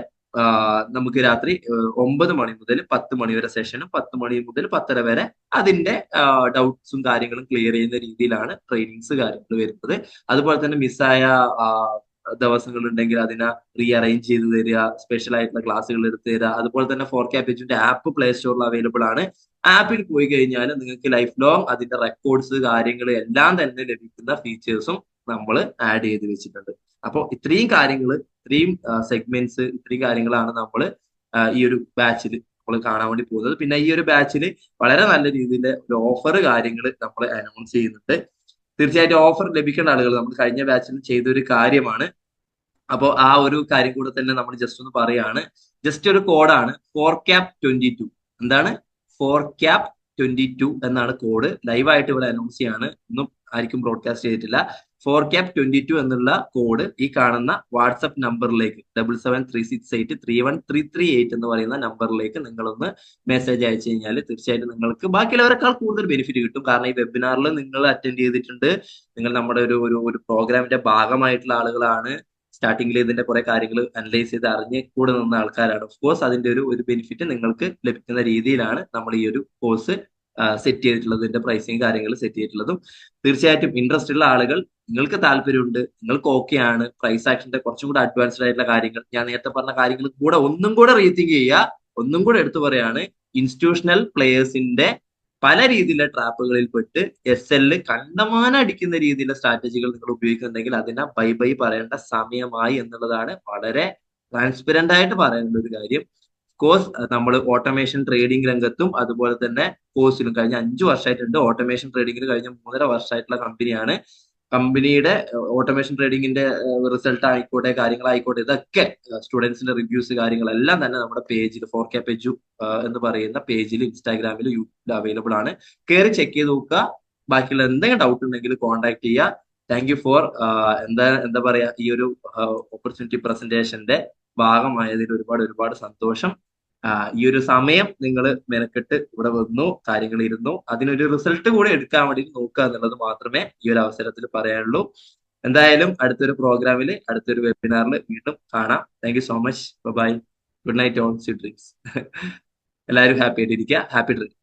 S1: നമുക്ക് രാത്രി 9 മണി മുതൽ 10 മണി വരെ സെഷനും 10 മണി മുതൽ 10:30 വരെ അതിന്റെ ഡൗട്ട്സും കാര്യങ്ങളും ക്ലിയർ ചെയ്യുന്ന രീതിയിലാണ് ട്രെയിനിങ്സ് കാര്യങ്ങൾ വരുന്നത്. അതുപോലെ തന്നെ മിസ്സായ ദിവസങ്ങൾ ഉണ്ടെങ്കിൽ അതിനെ റീഅറേഞ്ച് ചെയ്ത് തരിക, സ്പെഷ്യൽ ആയിട്ടുള്ള ക്ലാസ്സുകൾ എടുത്ത് തരിക. അതുപോലെ തന്നെ ഫോർ ക്യാപ് എഡ്യൂന്റെ ആപ്പ് പ്ലേ സ്റ്റോറിൽ അവൈലബിൾ ആണ്. ആപ്പിൽ പോയി കഴിഞ്ഞാൽ നിങ്ങൾക്ക് ലൈഫ് ലോങ് അതിന്റെ റെക്കോർഡ്സ് കാര്യങ്ങൾ എല്ലാം തന്നെ ലഭിക്കുന്ന ഫീച്ചേഴ്സും നമ്മൾ ആഡ് ചെയ്ത് വെച്ചിട്ടുണ്ട്. അപ്പോൾ ഇത്രയും കാര്യങ്ങൾ, ഇത്രയും സെഗ്മെന്റ്സ്, ഇത്രയും കാര്യങ്ങളാണ് നമ്മൾ ഈ ഒരു ബാച്ചിൽ നമ്മൾ കാണാൻ വേണ്ടി പോകുന്നത്. പിന്നെ ഈ ഒരു ബാച്ചിൽ വളരെ നല്ല രീതിയിൽ ഒരു ഓഫർ കാര്യങ്ങൾ നമ്മൾ അനൗൺസ് ചെയ്യുന്നുണ്ട്. തീർച്ചയായിട്ടും ഓഫർ ലഭിക്കേണ്ട ആളുകൾ നമ്മൾ കഴിഞ്ഞ ബാച്ചിൽ ചെയ്തൊരു കാര്യമാണ്. അപ്പോൾ ആ ഒരു കാര്യം കൂടെ തന്നെ നമ്മൾ ജസ്റ്റ് ഒന്ന് പറയാണ്. ജസ്റ്റ് ഒരു കോഡാണ് 4CAP22. എന്താണ് 4CAP22 എന്നാണ് കോഡ്. ലൈവായിട്ട് ഇവിടെ അനൗൺസ് ചെയ്യാണ്, ഒന്നും ആയിരിക്കും ബ്രോഡ്കാസ്റ്റ് ചെയ്തിട്ടില്ല. 4CAP22 എന്നുള്ള കോഡ് ഈ കാണുന്ന വാട്സപ്പ് നമ്പറിലേക്ക് 7736831338 എന്ന് പറയുന്ന നമ്പറിലേക്ക് നിങ്ങളൊന്ന് മെസ്സേജ് അയച്ചു കഴിഞ്ഞാൽ തീർച്ചയായിട്ടും നിങ്ങൾക്ക് ബാക്കിയുള്ളവരെക്കാൾ കൂടുതൽ ബെനിഫിറ്റ് കിട്ടും. കാരണം ഈ വെബിനാറിൽ നിങ്ങൾ അറ്റൻഡ് ചെയ്തിട്ടുണ്ട്, നിങ്ങൾ നമ്മുടെ ഒരു പ്രോഗ്രാമിന്റെ ഭാഗമായിട്ടുള്ള ആളുകളാണ്, സ്റ്റാർട്ടിങ്ങിൽ ഇതിന്റെ കുറെ കാര്യങ്ങൾ അനലൈസ് ചെയ്ത് അറിഞ്ഞ് കൂടെ നിന്ന ആൾക്കാരാണ്. ഓഫ് കോഴ്സ് അതിന്റെ ഒരു ബെനിഫിറ്റ് നിങ്ങൾക്ക് ലഭിക്കുന്ന രീതിയിലാണ് നമ്മൾ ഈ ഒരു കോഴ്സ് സെറ്റ് ചെയ്തിട്ടുള്ളത്, ഇതിന്റെ പ്രൈസിങ് കാര്യങ്ങൾ സെറ്റ് ചെയ്തിട്ടുള്ളതും. തീർച്ചയായിട്ടും ഇൻട്രസ്റ്റ് ഉള്ള ആളുകൾ, നിങ്ങൾക്ക് താല്പര്യമുണ്ട്, നിങ്ങൾക്ക് ഓക്കെ ആണ്, പ്രൈസ് ആക്ഷന്റെ കുറച്ചും കൂടെ അഡ്വാൻസ്ഡ് ആയിട്ടുള്ള കാര്യങ്ങൾ, ഞാൻ നേരത്തെ പറഞ്ഞ കാര്യങ്ങൾ കൂടെ ഒന്നും കൂടെ റീതിങ്ക് ചെയ്യുക, ഒന്നും കൂടെ എടുത്തു പറയാണ്, ഇൻസ്റ്റിറ്റ്യൂഷണൽ പ്ലേയേഴ്സിന്റെ പല രീതിയിലുള്ള ട്രാപ്പുകളിൽ പെട്ട് SL കണ്ടമാനം അടിക്കുന്ന രീതിയിലുള്ള സ്ട്രാറ്റജികൾ നിങ്ങൾ ഉപയോഗിക്കുന്നുണ്ടെങ്കിൽ അതിനെ ബൈ ബൈ പറയേണ്ട സമയമായി എന്നുള്ളതാണ് വളരെ ട്രാൻസ്പെറന്റ് ആയിട്ട് പറയേണ്ട ഒരു കാര്യം. കോഴ്സ് നമ്മൾ ഓട്ടോമേഷൻ ട്രേഡിംഗ് രംഗത്തും അതുപോലെ തന്നെ കോഴ്സിലും കഴിഞ്ഞ 5 വർഷമായിട്ടുണ്ട്. ഓട്ടോമേഷൻ ട്രേഡിംഗിൽ കഴിഞ്ഞ 3.5 വർഷമായിട്ടുള്ള കമ്പനിയാണ്. കമ്പനിയുടെ ഓട്ടോമേഷൻ ട്രേഡിംഗിന്റെ റിസൾട്ട് ആയിക്കോട്ടെ, കാര്യങ്ങളായിക്കോട്ടെ, ഇതൊക്കെ സ്റ്റുഡൻസിന്റെ റിവ്യൂസ് കാര്യങ്ങളെല്ലാം തന്നെ നമ്മുടെ പേജിൽ 4CAP എഡ്യു എന്ന് പറയുന്ന പേജിൽ ഇൻസ്റ്റാഗ്രാമിൽ യൂട്യൂബിൽ അവൈലബിൾ ആണ്. കയറി ചെക്ക് ചെയ്ത് നോക്കുക. ബാക്കിയുള്ള എന്തെങ്കിലും ഡൗട്ട് ഉണ്ടെങ്കിൽ കോൺടാക്ട് ചെയ്യുക. താങ്ക് യു ഫോർ എന്താ പറയാ, ഈ ഒരു ഓപ്പർച്യൂണിറ്റി പ്രസന്റേഷന്റെ ഭാഗമായതിൽ ഒരുപാട് സന്തോഷം. ഈ ഒരു സമയം നിങ്ങൾ മെനക്കെട്ട് ഇവിടെ വന്നു, കാര്യങ്ങൾ ഇരുന്നു, അതിനൊരു റിസൾട്ട് കൂടെ എടുക്കാൻ വേണ്ടി നോക്കുക എന്നുള്ളത് മാത്രമേ ഈ ഒരു അവസരത്തിൽ പറയാനുള്ളൂ. എന്തായാലും അടുത്തൊരു പ്രോഗ്രാമിൽ, അടുത്തൊരു വെബിനാറിൽ വീണ്ടും കാണാം. Thank you so much. Bye. Good night all. Sweet dreams. എല്ലാവരും ഹാപ്പി ആയിട്ടിരിക്കുക. Happy dreams.